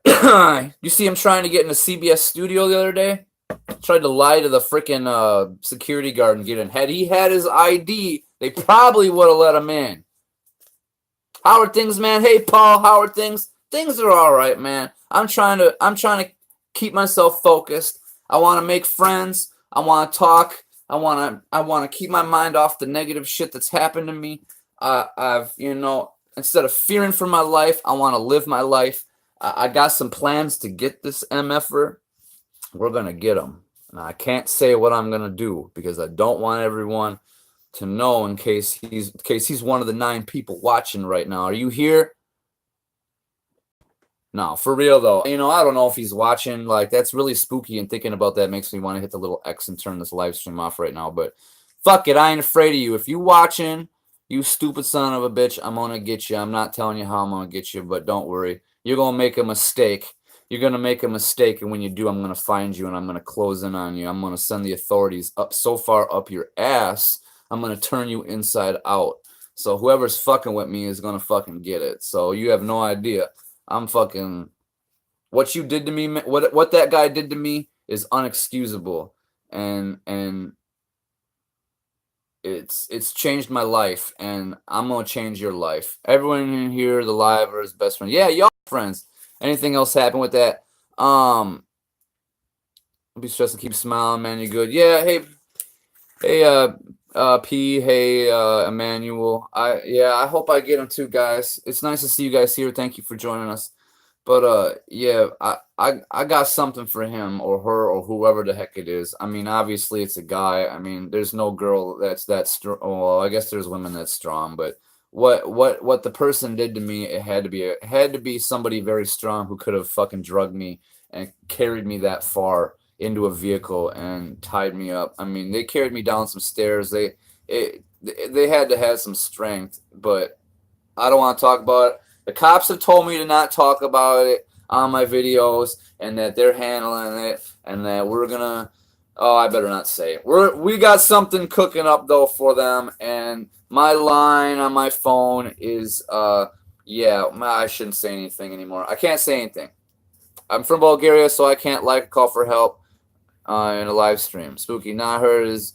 you see him trying to get in the CBS studio the other day? Tried to lie to the freaking security guard and get in. Had he had his ID, they probably would have let him in. How are things, man? Hey, Paul, how are things? Things are all right, man. I'm trying to keep myself focused. I want to make friends. I want to talk. I want to keep my mind off the negative shit that's happened to me. Instead of fearing for my life, I want to live my life. I got some plans to get this MFer. We're going to get him. Now, I can't say what I'm going to do because I don't want everyone to know in case he's one of the 9 people watching right now. Are you here? No, for real though. I don't know if he's watching. Like, that's really spooky, and thinking about that makes me want to hit the little X and turn this live stream off right now. But fuck it, I ain't afraid of you. If you watching, you stupid son of a bitch, I'm gonna get you. I'm not telling you how I'm gonna get you, but don't worry. You're gonna make a mistake. You're gonna make a mistake, and when you do, I'm gonna find you and I'm gonna close in on you. I'm gonna send the authorities up so far up your ass. I'm gonna turn you inside out. So whoever's fucking with me is gonna fucking get it. So you have no idea. I'm fucking, what you did to me, what that guy did to me is unexcusable, and it's changed my life, and I'm gonna change your life. Everyone in here, the live or his best friend, yeah, y'all friends. Anything else happen with that? Don't be stressed and keep smiling, man. You're good. Yeah, hey, P, hey, Emmanuel. I hope I get them too, guys. It's nice to see you guys here. Thank you for joining us. But yeah, I got something for him or her or whoever the heck it is. I mean, obviously it's a guy. I mean, there's no girl that's that strong. Well, I guess there's women that's strong, but what the person did to me, it had to be somebody very strong who could have fucking drugged me and carried me that far into a vehicle and tied me up. I mean, they carried me down some stairs. They had to have some strength, but I don't want to talk about it. The cops have told me to not talk about it on my videos, and that they're handling it, and that we're gonna. Oh, I better not say it. We got something cooking up though for them, and my line on my phone is yeah. I shouldn't say anything anymore. I can't say anything. I'm from Bulgaria, so I can't call for help in a live stream. Spooky, not heard his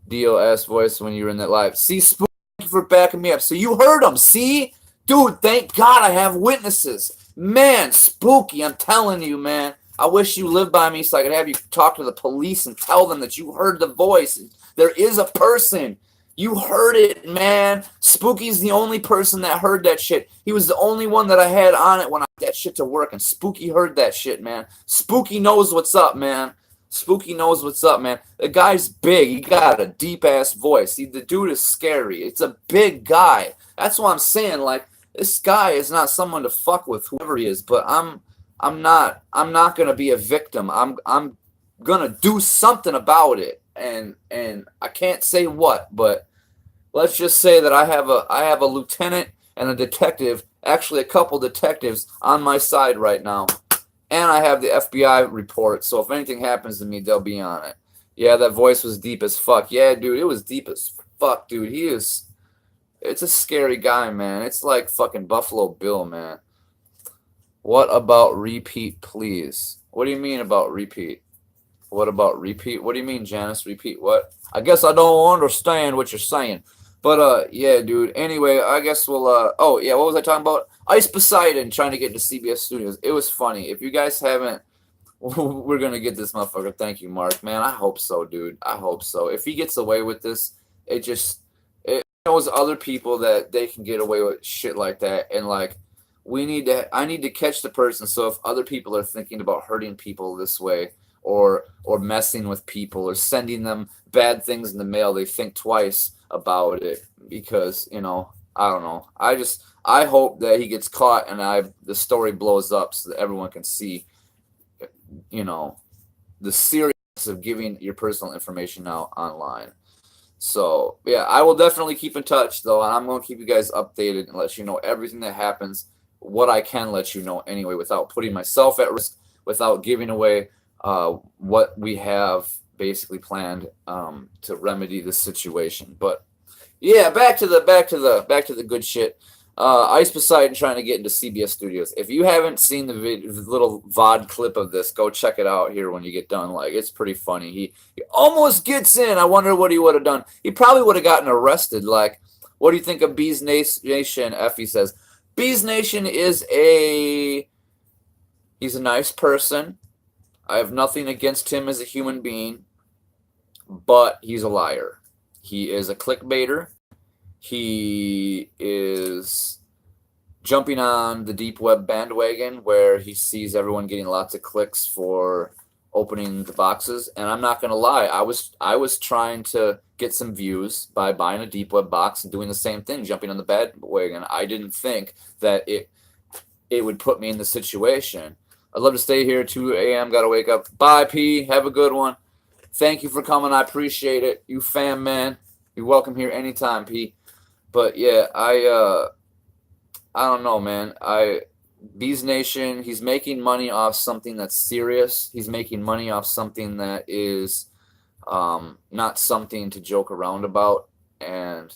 DOS voice when you were in that live. See, Spooky, thank you for backing me up. So you heard him, see? Dude, thank God I have witnesses. Man, Spooky, I'm telling you, man. I wish you lived by me so I could have you talk to the police and tell them that you heard the voice. There is a person. You heard it, man. Spooky's the only person that heard that shit. He was the only one that I had on it when I got that shit to work, and Spooky heard that shit, man. Spooky knows what's up, man. Spooky knows what's up, man. The guy's big. He got a deep-ass voice. The dude is scary. It's a big guy. That's what I'm saying. Like, this guy is not someone to fuck with, whoever he is. But I'm not gonna be a victim. I'm gonna do something about it, and I can't say what, but let's just say that I have a lieutenant and a detective, actually a couple detectives on my side right now, and I have the FBI report. So if anything happens to me, they'll be on it. Yeah, that voice was deep as fuck. Yeah, dude, it was deep as fuck, dude. It's a scary guy, man. It's like fucking Buffalo Bill, man. What about repeat, please? What do you mean about repeat? What about repeat? What do you mean, Janice? Repeat what? I guess I don't understand what you're saying. But, yeah, dude. Anyway, I guess we'll, oh, yeah, what was I talking about? Ice Poseidon trying to get into CBS Studios. It was funny. If you guys haven't, we're going to get this motherfucker. Thank you, Mark. Man, I hope so, dude. I hope so. If he gets away with this, it knows other people that they can get away with shit like that. And, like, I need to catch the person. So if other people are thinking about hurting people this way, or messing with people, or sending them bad things in the mail, they think twice about it, because, I don't know. I hope that he gets caught and the story blows up so that everyone can see, the seriousness of giving your personal information out online. So, yeah, I will definitely keep in touch, though, and I'm going to keep you guys updated and let you know everything that happens, what I can let you know anyway, without putting myself at risk, without giving away what we have basically planned to remedy this situation. But yeah, back to the good shit. Ice Poseidon trying to get into CBS Studios. If you haven't seen the little VOD clip of this, go check it out here when you get done. Like, it's pretty funny. He almost gets in. I wonder what he would have done. He probably would have gotten arrested. Like, what do you think of Bees Nation? Effie says, Bees Nation he's a nice person. I have nothing against him as a human being, but he's a liar. He is a clickbaiter. He is jumping on the deep web bandwagon where he sees everyone getting lots of clicks for opening the boxes. And I'm not going to lie, I was trying to get some views by buying a deep web box and doing the same thing, jumping on the bandwagon. I didn't think that it would put me in the situation. I'd love to stay here 2 a.m. Got to wake up. Bye, P. Have a good one. Thank you for coming. I appreciate it. You fam, man. You're welcome here anytime, P. But yeah, I don't know, man. Bees Nation, he's making money off something that's serious. He's making money off something that is not something to joke around about. And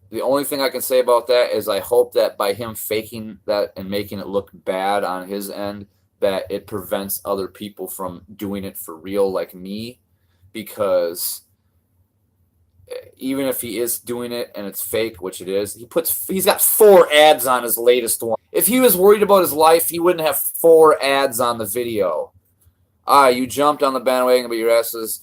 the only thing I can say about that is I hope that by him faking that and making it look bad on his end, that it prevents other people from doing it for real like me, because even if he is doing it and it's fake, which it is, he's got 4 ads on his latest one. If he was worried about his life, he wouldn't have 4 ads on the video. You jumped on the bandwagon, but your ass is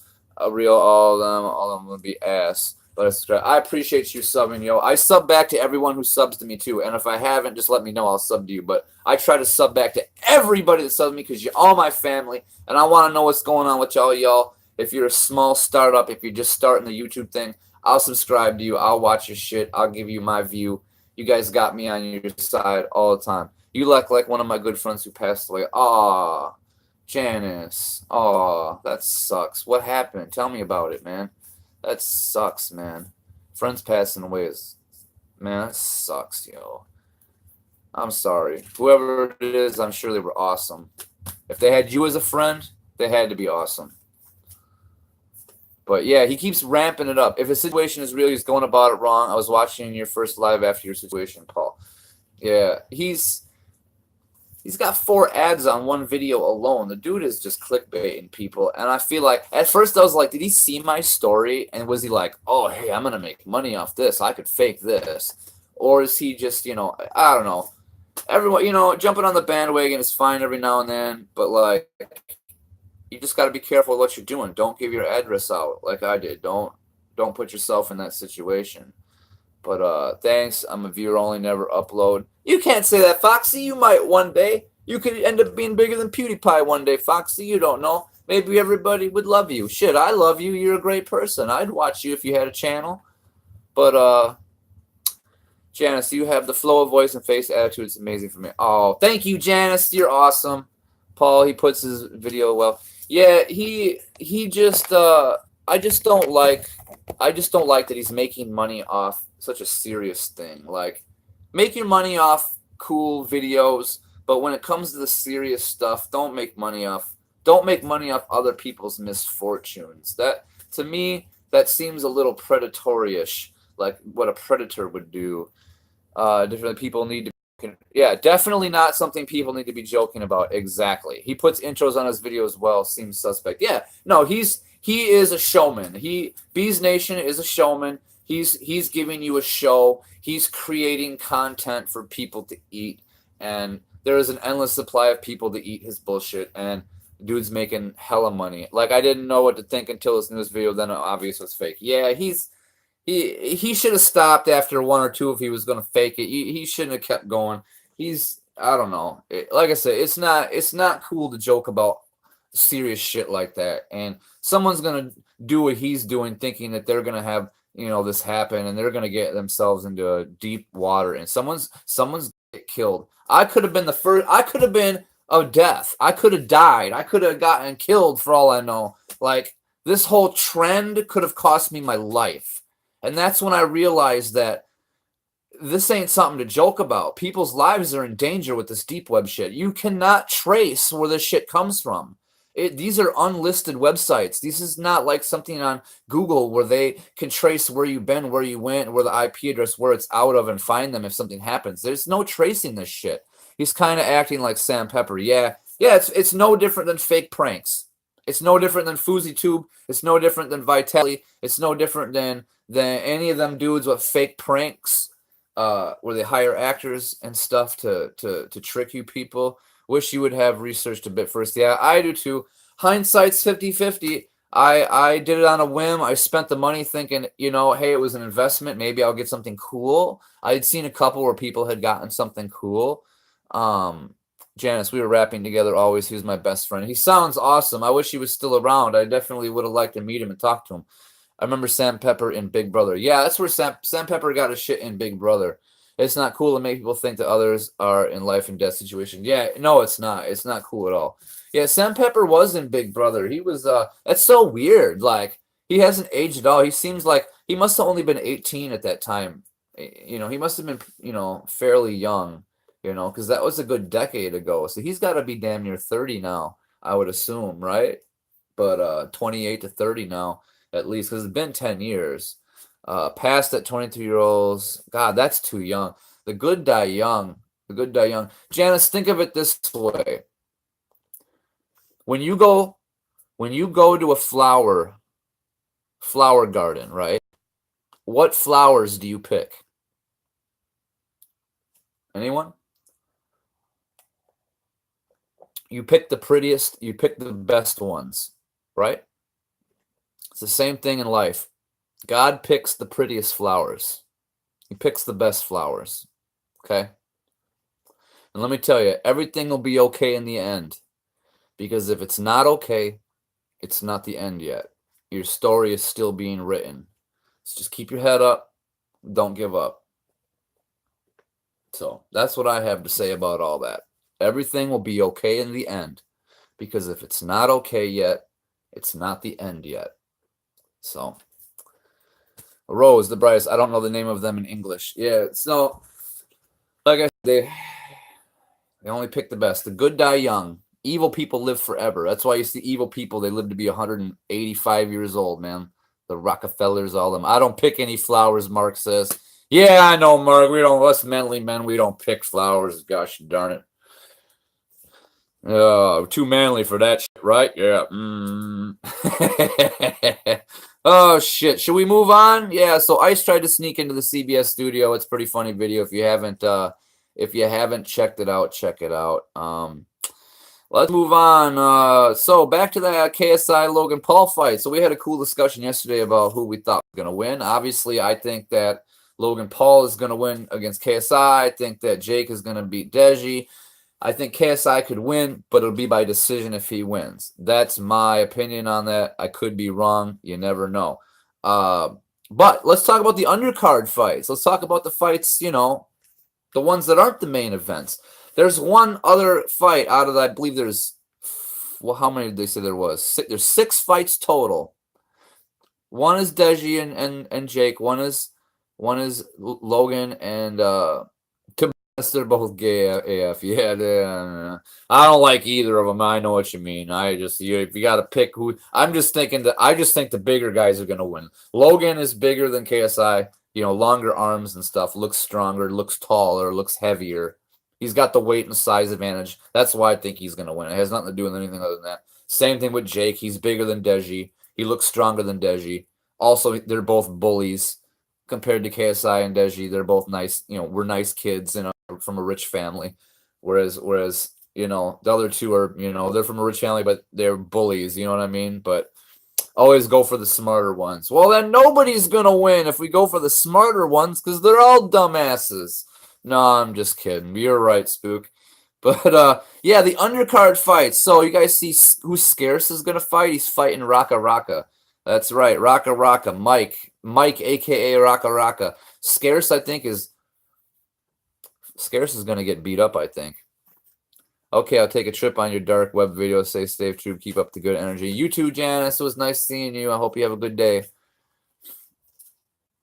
real. All of them would be ass. But I appreciate you subbing, yo. I sub back to everyone who subs to me too. And if I haven't, just let me know. I'll sub to you. But I try to sub back to everybody that subs me because you're all my family, and I want to know what's going on with y'all. If you're a small startup, if you're just starting the YouTube thing, I'll subscribe to you. I'll watch your shit. I'll give you my view. You guys got me on your side all the time. You look like one of my good friends who passed away. Aw, Janice. Aw, that sucks. What happened? Tell me about it, man. That sucks, man. Friends passing away man, that sucks, yo. I'm sorry. Whoever it is, I'm sure they were awesome. If they had you as a friend, they had to be awesome. But yeah, he keeps ramping it up. If a situation is real, he's going about it wrong. I was watching your first live after your situation, Paul. Yeah, he's got 4 ads on one video alone. The dude is just clickbaiting people. And I feel like, at first I was like, did he see my story? And was he like, oh, hey, I'm going to make money off this. I could fake this. Or is he just, I don't know. Everyone, jumping on the bandwagon is fine every now and then. But, like, you just got to be careful with what you're doing. Don't give your address out like I did. Don't put yourself in that situation. But thanks. I'm a viewer only, never upload. You can't say that, Foxy. You might one day. You could end up being bigger than PewDiePie one day, Foxy. You don't know. Maybe everybody would love you. Shit, I love you. You're a great person. I'd watch you if you had a channel. But Janice, you have the flow of voice and face attitude. It's amazing for me. Oh, thank you, Janice. You're awesome. Paul, he puts his video well. Yeah, he just I just don't like that he's making money off such a serious thing. Like, make your money off cool videos, but when it comes to the serious stuff, don't make money off other people's misfortunes. That, to me, that seems a little predatory-ish, like what a predator would do. Different people need to yeah, definitely not something people need to be joking about. Exactly. He puts intros on his video as well. Seems suspect. Yeah. No, he is a showman. Bees Nation is a showman. He's giving you a show. He's creating content for people to eat, and there is an endless supply of people to eat his bullshit, and dude's making hella money. Like, I didn't know what to think until this newest video, then it obviously was fake. Yeah, he should have stopped after 1 or 2 if he was going to fake it. He shouldn't have kept going. I don't know. Like I said, it's not cool to joke about serious shit like that. And someone's going to do what he's doing thinking that they're going to have, this happen, and they're going to get themselves into a deep water, and someone's get killed. I could have been the first. I could have been a death. I could have died. I could have gotten killed for all I know. Like, this whole trend could have cost me my life. And that's when I realized that this ain't something to joke about. People's lives are in danger with this deep web shit. You cannot trace where this shit comes from. These are unlisted websites. This is not like something on Google where they can trace where you've been, where you went, where the IP address, where it's out of, and find them if something happens. There's no tracing this shit. He's kind of acting like Sam Pepper. Yeah, it's no different than fake pranks. It's no different than FouseyTube. It's no different than Vitelli. It's no different than any of them dudes with fake pranks, where they hire actors and stuff to trick you people. Wish you would have researched a bit first. Yeah, I do too. Hindsight's 50-50. I did it on a whim. I spent the money thinking, you know, hey, it was an investment. Maybe I'll get something cool. I had seen a couple where people had gotten something cool. Janice, we were rapping together always. He was my best friend. He sounds awesome. I wish he was still around. I definitely would have liked to meet him and talk to him. I remember Sam Pepper in Big Brother. Yeah, that's where Sam Pepper got his shit in Big Brother. It's not cool to make people think that others are in life and death situation. Yeah, no, it's not. It's not cool at all. Yeah, Sam Pepper was in Big Brother. He was, that's so weird. Like, he hasn't aged at all. He seems like he must have only been 18 at that time. You know, he must have been, you know, fairly young, you know, because that was a good decade ago. So he's got to be damn near 30 now, I would assume, right? But 28 to 30 now, at least, because it's been 10 years. Past that 23-year-olds, God, that's too young. The good die young. The good die young. Janice, think of it this way. When you go to a flower garden, right? What flowers do you pick? Anyone? You pick the prettiest, you pick the best ones, right? It's the same thing in life. God picks the prettiest flowers. He picks the best flowers, okay? And let me tell you, everything will be okay in the end. Because if it's not okay, it's not the end yet. Your story is still being written. So just keep your head up. Don't give up. So that's what I have to say about all that. Everything will be okay in the end. Because if it's not okay yet, it's not the end yet. So, Rose, the brightest. I don't know the name of them in English. Yeah, so, like I said, they only pick the best. The good die young. Evil people live forever. That's why you see evil people. They live to be 185 years old, man. The Rockefellers, all them. I don't pick any flowers, Mark says. Yeah, I know, Mark. We don't, us manly men, we don't pick flowers. Gosh darn it. Too manly for that shit, right? Yeah. Oh, shit. Should we move on? Yeah, so Ice tried to sneak into the CBS studio. It's a pretty funny video. If you haven't checked it out, check it out. Let's move on. So back to the KSI Logan Paul fight. So we had a cool discussion yesterday about who we thought was going to win. Obviously, I think that Logan Paul is going to win against KSI. I think that Jake is going to beat Deji. I think KSI could win, but it'll be by decision if he wins. That's my opinion on that. I could be wrong. You never know. But let's talk about the undercard fights. Let's talk about the fights, you know, the ones that aren't the main events. There's one other fight out of that. I believe there's, well, how many did they say there was? There's 6 fights total. One is Deji and Jake. One is Logan and they're both gay AF. Yeah, I don't like either of them. I know what you mean. If you got to pick who, I just think the bigger guys are going to win. Logan is bigger than KSI. You know, longer arms and stuff. Looks stronger. Looks taller. Looks heavier. He's got the weight and size advantage. That's why I think he's going to win. It has nothing to do with anything other than that. Same thing with Jake. He's bigger than Deji. He looks stronger than Deji. Also, they're both bullies compared to KSI and Deji. They're both nice. You know, we're nice kids and from a rich family. Whereas, you know, the other two are, you know, they're from a rich family, but they're bullies. You know what I mean? But always go for the smarter ones. Well, then nobody's going to win if we go for the smarter ones because they're all dumbasses. No, I'm just kidding. You're right, Spook. But, yeah, the undercard fights. So you guys see who Scarce is going to fight? He's fighting Raka Raka. That's right, Raka Raka. Mike, a.k.a. Raka Raka. Scarce, I think, is going to get beat up, I think. Okay, I'll take a trip on your dark web video. Stay safe, Troop. Keep up the good energy. You too, Janice. It was nice seeing you. I hope you have a good day.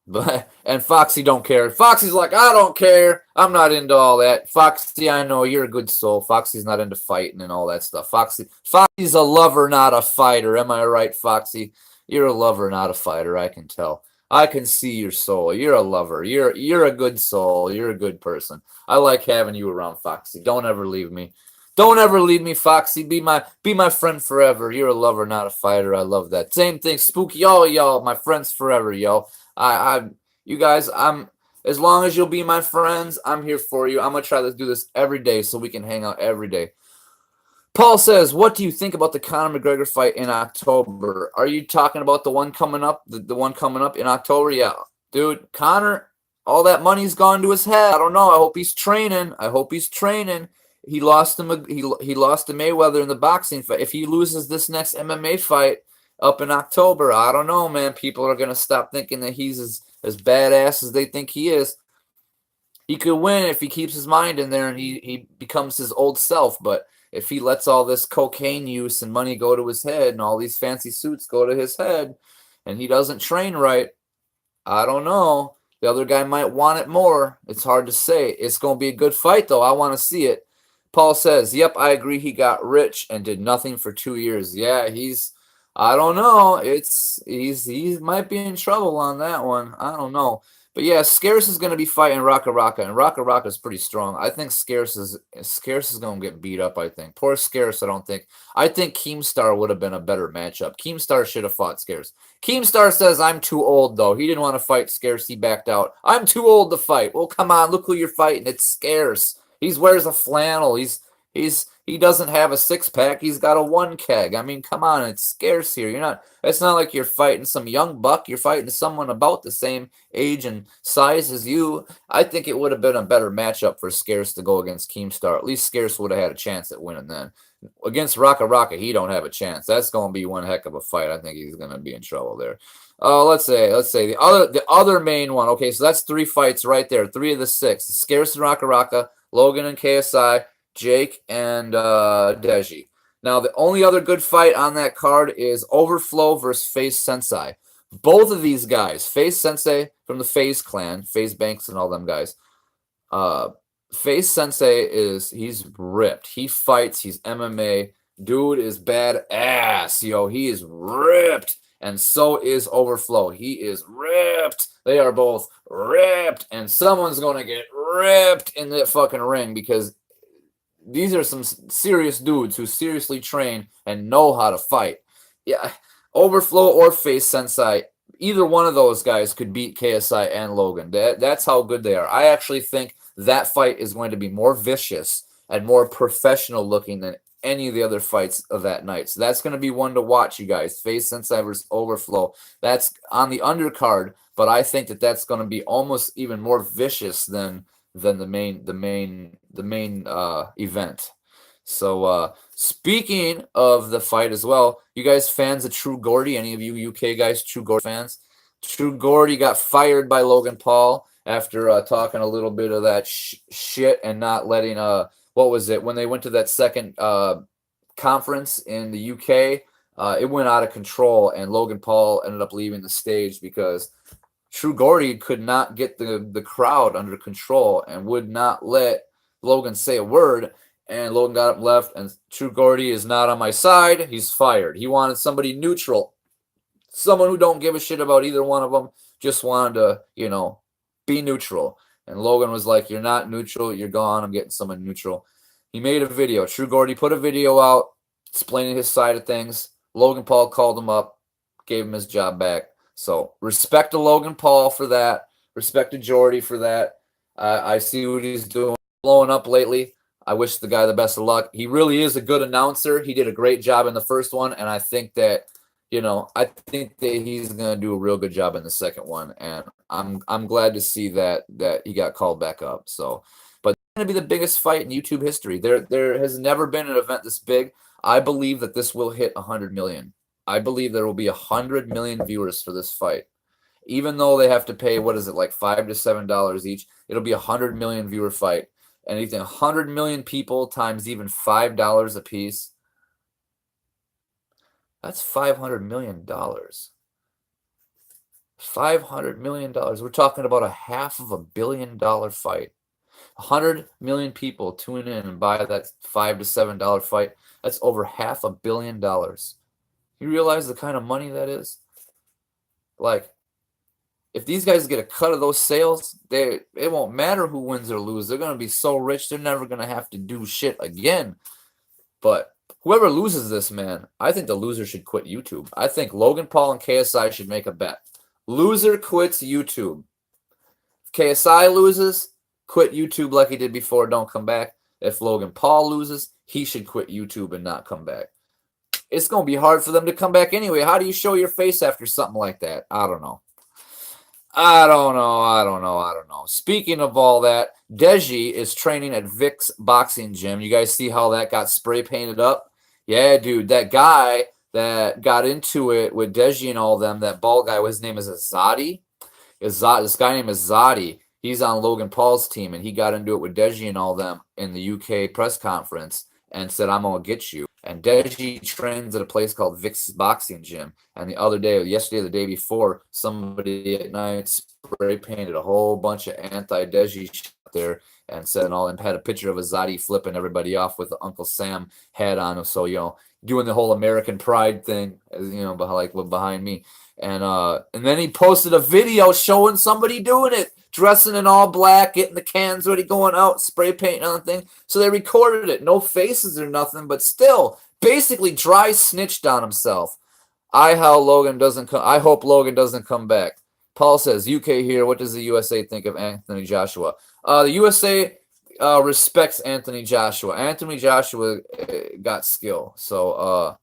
And Foxy don't care. Foxy's like, I don't care. I'm not into all that. Foxy, I know you're a good soul. Foxy's not into fighting and all that stuff. Foxy's a lover, not a fighter. Am I right, Foxy? You're a lover, not a fighter. I can tell. I can see your soul. You're a lover. You're a good soul. You're a good person. I like having you around, Foxy. Don't ever leave me. Don't ever leave me, Foxy. Be my friend forever. You're a lover, not a fighter. I love that. Same thing, Spooky. Y'all, my friends forever, yo. You guys, as long as you'll be my friends, I'm here for you. I'm gonna try to do this every day so we can hang out every day. Paul says, what do you think about the Conor McGregor fight in October? Are you talking about the one coming up? The one coming up in October? Yeah. Dude, Conor, all that money's gone to his head. I don't know. I hope he's training. He lost him. He lost to Mayweather in the boxing fight. If he loses this next MMA fight up in October, I don't know, man. People are gonna stop thinking that he's as badass as they think he is. He could win if he keeps his mind in there and he becomes his old self. But if he lets all this cocaine use and money go to his head and all these fancy suits go to his head and he doesn't train right, I don't know. The other guy might want it more. It's hard to say. It's going to be a good fight, though. I want to see it. Paul says, yep, I agree. He got rich and did nothing for 2 years. Yeah, I don't know. He might be in trouble on that one. I don't know. But yeah, Scarce is going to be fighting Raka Raka, and Raka Raka is pretty strong. I think Scarce is going to get beat up, I think. Poor Scarce, I think Keemstar would have been a better matchup. Keemstar should have fought Scarce. Keemstar says, I'm too old, though. He didn't want to fight Scarce. He backed out. I'm too old to fight. Well, come on. Look who you're fighting. It's Scarce. He wears a flannel. He doesn't have a six-pack. He's got a one keg. I mean, come on. It's Scarce here. It's not like you're fighting some young buck. You're fighting someone about the same age and size as you. I think it would have been a better matchup for Scarce to go against Keemstar. At least Scarce would have had a chance at winning then. Against Raka Raka, he don't have a chance. That's going to be one heck of a fight. I think he's going to be in trouble there. Let's say the other main one. Okay, so that's 3 fights right there. 3 of the 6. Scarce and Raka Raka, Logan and KSI, Jake and Deji. Now, the only other good fight on that card is Overflow versus FaZe Sensei. Both of these guys, FaZe Sensei from the FaZe clan, FaZe Banks and all them guys. FaZe Sensei he's ripped. He fights. He's MMA. Dude is badass, yo. He is ripped. And so is Overflow. He is ripped. They are both ripped. And someone's going to get ripped in the fucking ring because these are some serious dudes who seriously train and know how to fight. Yeah, Overflow or FaZe Sensei, either one of those guys could beat KSI and Logan. That's how good they are. I actually think that fight is going to be more vicious and more professional looking than any of the other fights of that night. So that's going to be one to watch, you guys. FaZe Sensei versus Overflow. That's on the undercard, but I think that's going to be almost even more vicious than the main event. So speaking of the fight as well, you guys fans of True Gordy, any of you UK guys, True Gordy fans? True Gordy got fired by Logan Paul after talking a little bit of that shit and not letting what was it when they went to that second conference in the UK? It went out of control, and Logan Paul ended up leaving the stage because True Gordy could not get the crowd under control and would not let Logan say a word. And Logan got up and left, and True Gordy is not on my side. He's fired. He wanted somebody neutral, someone who don't give a shit about either one of them, just wanted to, be neutral. And Logan was like, you're not neutral. You're gone. I'm getting someone neutral. He made a video. True Gordy put a video out explaining his side of things. Logan Paul called him up, gave him his job back. So respect to Logan Paul for that. Respect to Jordy for that. I see what he's doing, blowing up lately. I wish the guy the best of luck. He really is a good announcer. He did a great job in the first one, and I think that he's gonna do a real good job in the second one. And I'm glad to see that he got called back up. So, but it's gonna be the biggest fight in YouTube history. There has never been an event this big. I believe that this will hit 100 million. I believe there will be 100 million viewers for this fight. Even though they have to pay, what is it, like $5 to $7 each, it'll be 100 million viewer fight. Anything 100 million people times even $5 a piece, that's $500 million. $500 million. We're talking about a $500 million fight. 100 million people tune in and buy that $5 to $7 fight. That's over $500 million. You realize the kind of money that is? Like, if these guys get a cut of those sales, it won't matter who wins or loses. They're going to be so rich, they're never going to have to do shit again. But whoever loses this, man, I think the loser should quit YouTube. I think Logan Paul and KSI should make a bet. Loser quits YouTube. If KSI loses, quit YouTube like he did before, don't come back. If Logan Paul loses, he should quit YouTube and not come back. It's going to be hard for them to come back anyway. How do you show your face after something like that? I don't know. Speaking of all that, Deji is training at Vic's boxing gym. You guys see how that got spray painted up? Yeah, dude, that guy that got into it with Deji and all them, that bald guy, his name is Azadi. This guy named Azadi. He's on Logan Paul's team, and he got into it with Deji and all them in the UK press conference and said, I'm going to get you. And Deji trains at a place called Vic's Boxing Gym. And the other day, yesterday, the day before, somebody at night spray painted a whole bunch of anti-Deji shit there and said all, and had a picture of Azadi flipping everybody off with the Uncle Sam hat on him. So, you know, doing the whole American pride thing, you know, behind me. And then he posted a video showing somebody doing it, dressing in all black, getting the cans ready, going out, spray painting on the thing. So they recorded it. No faces or nothing, but still, basically dry snitched on himself. I hope Logan doesn't come back. Paul says, UK here. What does the USA think of Anthony Joshua? The USA respects Anthony Joshua. Anthony Joshua got skill. So,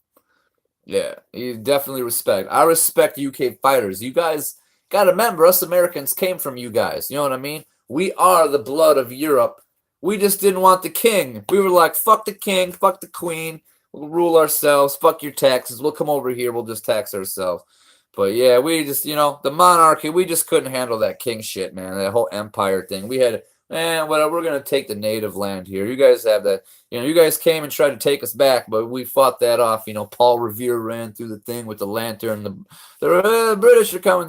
yeah, you definitely respect. I respect UK fighters. You guys got to remember, us Americans came from you guys. You know what I mean? We are the blood of Europe. We just didn't want the king. We were like, fuck the king, fuck the queen. We'll rule ourselves. Fuck your taxes. We'll come over here. We'll just tax ourselves. But yeah, we just, you know, the monarchy, we just couldn't handle that king shit, man. That whole empire thing. We had, whatever, we're going to take the native land here. You guys have that, you know, you guys came and tried to take us back, but we fought that off. You know, Paul Revere ran through the thing with the lantern. The British are coming,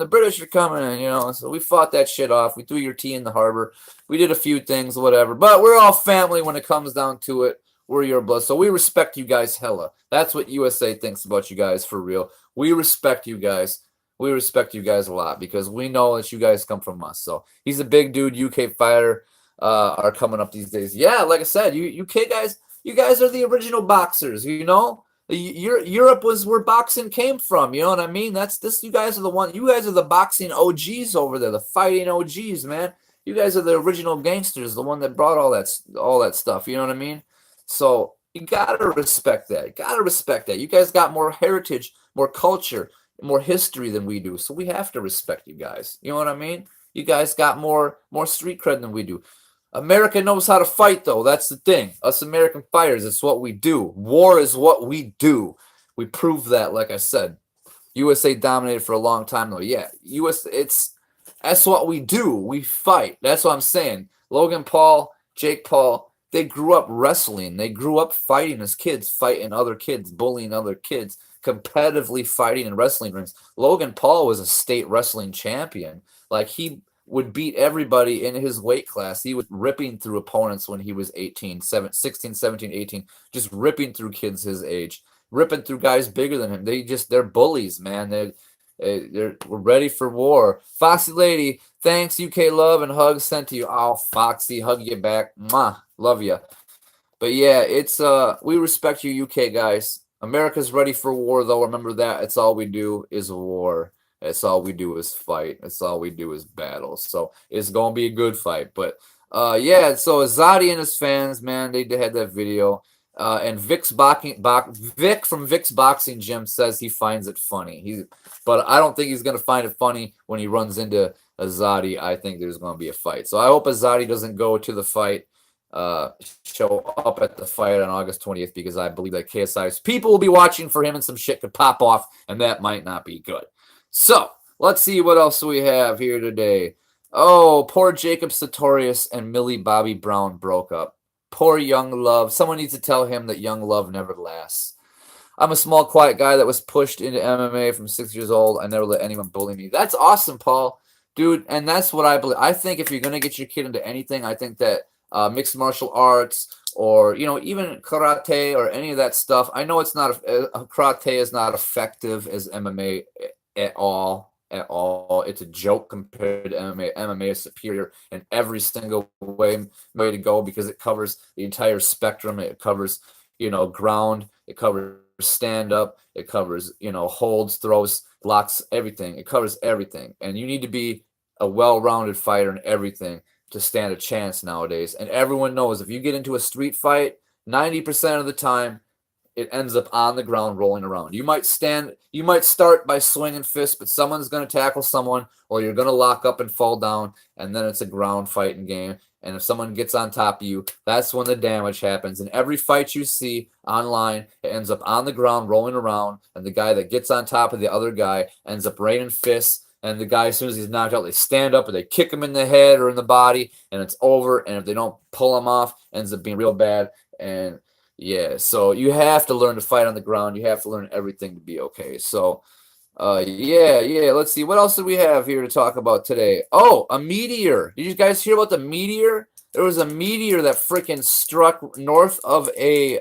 and, you know, so we fought that shit off. We threw your tea in the harbor. We did a few things, whatever. But we're all family when it comes down to it. We're your blood. So we respect you guys hella. That's what USA thinks about you guys for real. We respect you guys. We respect you guys a lot because we know that you guys come from us. So he's a big dude. UK fighter are coming up these days. Yeah, like I said, you UK guys, you guys are the original boxers. You know, Europe was where boxing came from. You know what I mean? That's this. You guys are the one. You guys are the boxing OGs over there, the fighting OGs, man. You guys are the original gangsters, the one that brought all that stuff. You know what I mean? So you gotta respect that. You gotta respect that. You guys got more heritage, more culture, more history than we do. So we have to respect you guys. You know what I mean? You guys got more street cred than we do. America knows how to fight, though. That's the thing. Us American fighters, it's what we do. War is what we do. We prove that, like I said. USA dominated for a long time, though. Yeah, that's what we do. We fight. That's what I'm saying. Logan Paul, Jake Paul, they grew up wrestling. They grew up fighting as kids, fighting other kids, bullying other kids, competitively fighting in wrestling rings. Logan Paul was a state wrestling champion. Like, he would beat everybody in his weight class. He was ripping through opponents when he was 16, 17, 18, just ripping through kids his age, ripping through guys bigger than him. They're they're bullies, man. We're ready for war. Foxy Lady, thanks, UK love and hugs sent to you. Oh, Foxy, hug you back. Mwah, love you. But yeah, it's we respect you, UK guys. America's ready for war, though. Remember that. It's all we do is war. It's all we do is fight. It's all we do is battle. So it's gonna be a good fight. But yeah. So Azadi and his fans, man, they had that video. And Vic from Vic's boxing gym says he finds it funny. But I don't think he's gonna find it funny when he runs into Azadi. I think there's gonna be a fight. So I hope Azadi doesn't go to the fight. Show up at the fight on August 20th because I believe that KSI's people will be watching for him and some shit could pop off, and that might not be good. So let's see what else we have here today. Oh, poor Jacob Sartorius and Millie Bobby Brown broke up. Poor Young Love. Someone needs to tell him that Young Love never lasts. I'm a small, quiet guy that was pushed into MMA from 6 years old. I never let anyone bully me. That's awesome, Paul. Dude, and that's what I believe. I think if you're going to get your kid into anything, I think that mixed martial arts or, you know, even karate or any of that stuff, I know it's not, karate is not effective as MMA at all. At all. It's a joke compared to MMA. MMA is superior in every single way to go because it covers the entire spectrum. It covers, you know, ground. It covers stand up. It covers, you know, holds, throws, blocks, everything. It covers everything. And you need to be a well-rounded fighter in everything to stand a chance nowadays. And everyone knows if you get into a street fight, 90% of the time, it ends up on the ground rolling around. You might start by swinging fists, but someone's going to tackle someone, or you're going to lock up and fall down, and then it's a ground fighting game. And if someone gets on top of you, that's when the damage happens. And every fight you see online, it ends up on the ground rolling around, and the guy that gets on top of the other guy ends up raining fists. And the guy, as soon as he's knocked out, they stand up or they kick him in the head or in the body, and it's over. And if they don't pull him off, it ends up being real bad. And yeah, so you have to learn to fight on the ground. You have to learn everything to be okay. So, yeah. Let's see. What else do we have here to talk about today? Oh, a meteor. Did you guys hear about the meteor? There was a meteor that freaking struck north of a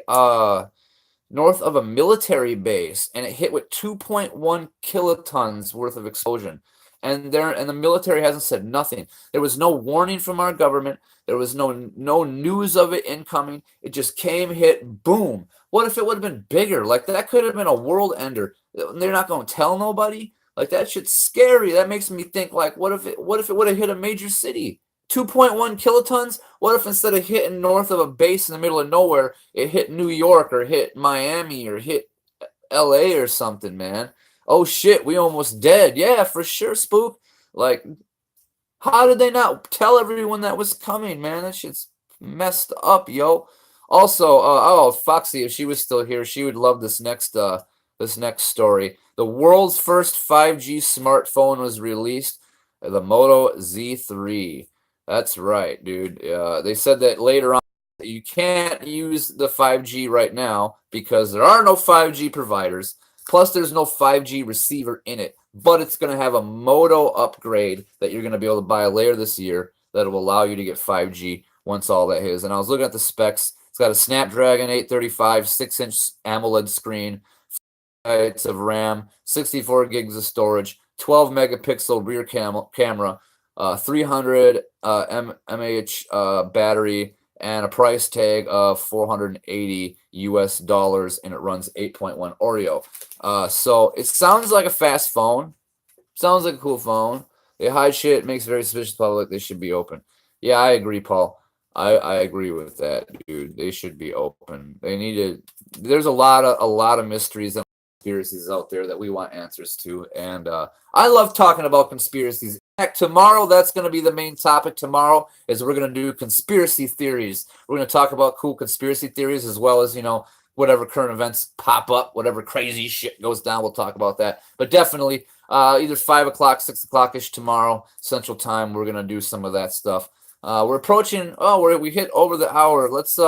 military base, and it hit with 2.1 kilotons worth of explosion. And the military hasn't said nothing. There was no warning from our government. There was no news of it incoming. It just came, hit, boom. What if it would have been bigger? Like, that could have been a world ender. They're not going to tell nobody? Like, that shit's scary. That makes me think, like, what if it would have hit a major city? 2.1 kilotons? What if instead of hitting north of a base in the middle of nowhere, it hit New York or hit Miami or hit LA or something, man? Oh shit, we almost dead. Yeah, for sure, Spook. Like, how did they not tell everyone that was coming, man? That shit's messed up, yo. Also, Foxy, if she was still here, she would love this next story. The world's first 5G smartphone was released, the Moto Z3. That's right, dude. They said that later on you can't use the 5G right now because there are no 5G providers. Plus, there's no 5G receiver in it, but it's going to have a Moto upgrade that you're going to be able to buy later this year that will allow you to get 5G once all that is. And I was looking at the specs. It's got a Snapdragon 835, 6-inch AMOLED screen, 5 GB of RAM, 64 gigs of storage, 12 megapixel rear camera, 300 mAh battery, and a price tag of $480 US, and it runs 8.1 Oreo. So it sounds like a fast phone. Sounds like a cool phone. They hide shit, makes very suspicious public. They should be open. Yeah, I agree, Paul. I agree with that, dude. They should be open. They need to. There's a lot of mysteries and conspiracies out there that we want answers to, and I love talking about conspiracies. In fact, tomorrow, that's going to be the main topic. Tomorrow is we're going to do conspiracy theories. We're going to talk about cool conspiracy theories as well as, you know, whatever current events pop up, whatever crazy shit goes down. We'll talk about that. But definitely, either 5 o'clock, 6 o'clock-ish tomorrow Central Time, we're going to do some of that stuff. We're approaching. We hit over the hour. Let's.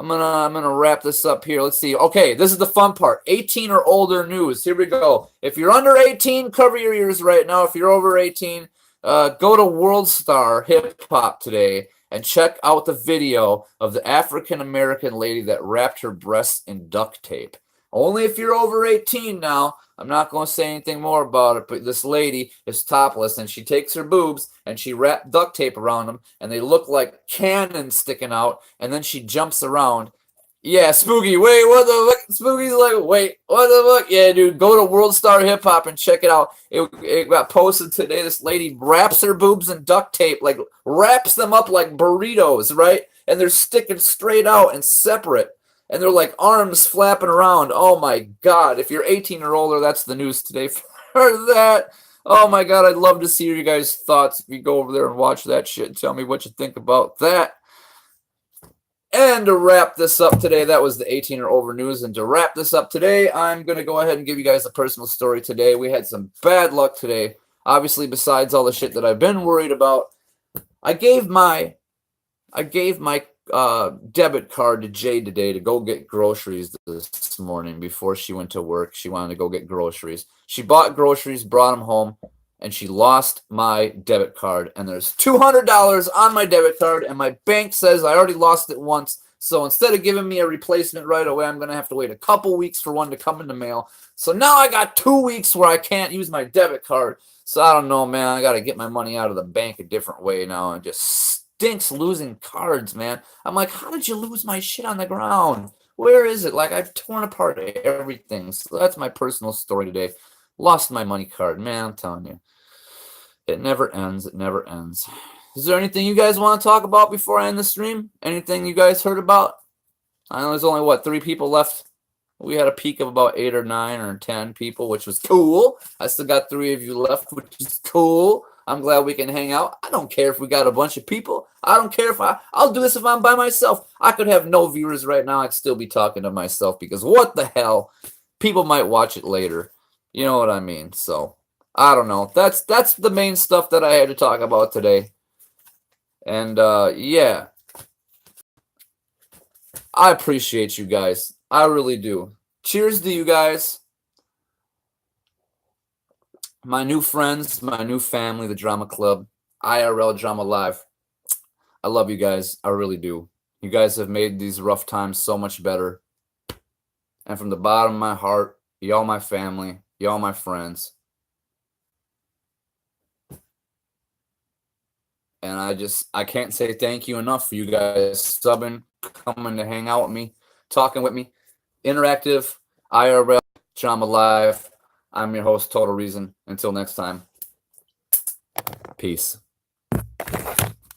I'm gonna wrap this up here. Let's see. Okay, this is the fun part. 18 or older news. Here we go. If you're under 18, cover your ears right now. If you're over 18, go to World Star Hip Hop today and check out the video of the African American lady that wrapped her breasts in duct tape. Only if you're over 18 now. I'm not going to say anything more about it, but this lady is topless, and she takes her boobs, and she wrapped duct tape around them, and they look like cannons sticking out, and then she jumps around. Yeah, Spooky, wait, what the fuck? Spooky's like, wait, what the fuck? Yeah, dude, go to World Star Hip Hop and check it out. It got posted today. This lady wraps her boobs in duct tape, like wraps them up like burritos, right? And they're sticking straight out and separate. And they're like arms flapping around. Oh, my God. If you're 18 or older, that's the news today for that. Oh, my God. I'd love to see your guys' thoughts if you go over there and watch that shit and tell me what you think about that. And to wrap this up today, that was the 18 or over news. And to wrap this up today, I'm going to go ahead and give you guys a personal story today. We had some bad luck today. Obviously, besides all the shit that I've been worried about, I gave my debit card to Jade today to go get groceries this morning before she went to work. She wanted to go get groceries. She bought groceries, brought them home, and she lost my debit card. And there's $200 on my debit card, and my bank says I already lost it once. So instead of giving me a replacement right away, I'm going to have to wait a couple weeks for one to come in the mail. So now I got 2 weeks where I can't use my debit card. So I don't know, man. I got to get my money out of the bank a different way now. And just stinks losing cards, man. I'm like, how did you lose my shit on the ground? Where is it? Like, I've torn apart everything. So that's my personal story today. Lost my money card, man. I'm telling you. It never ends. It never ends. Is there anything you guys want to talk about before I end the stream? Anything you guys heard about? I know there's only, what, 3 people left? We had a peak of about 8 or 9 or 10 people, which was cool. I still got 3 of you left, which is cool. I'm glad we can hang out. I don't care if we got a bunch of people. I don't care if I'll do this if I'm by myself. I could have no viewers right now. I'd still be talking to myself because what the hell? People might watch it later. You know what I mean? So, I don't know. That's the main stuff that I had to talk about today. And, yeah. I appreciate you guys. I really do. Cheers to you guys. My new friends, my new family, the Drama Club, IRL Drama Live. I love you guys. I really do. You guys have made these rough times so much better. And from the bottom of my heart, y'all my family, y'all my friends. And I can't say thank you enough for you guys subbing, coming to hang out with me, talking with me. Interactive, IRL, Drama Live. I'm your host, Total Reason. Until next time, peace.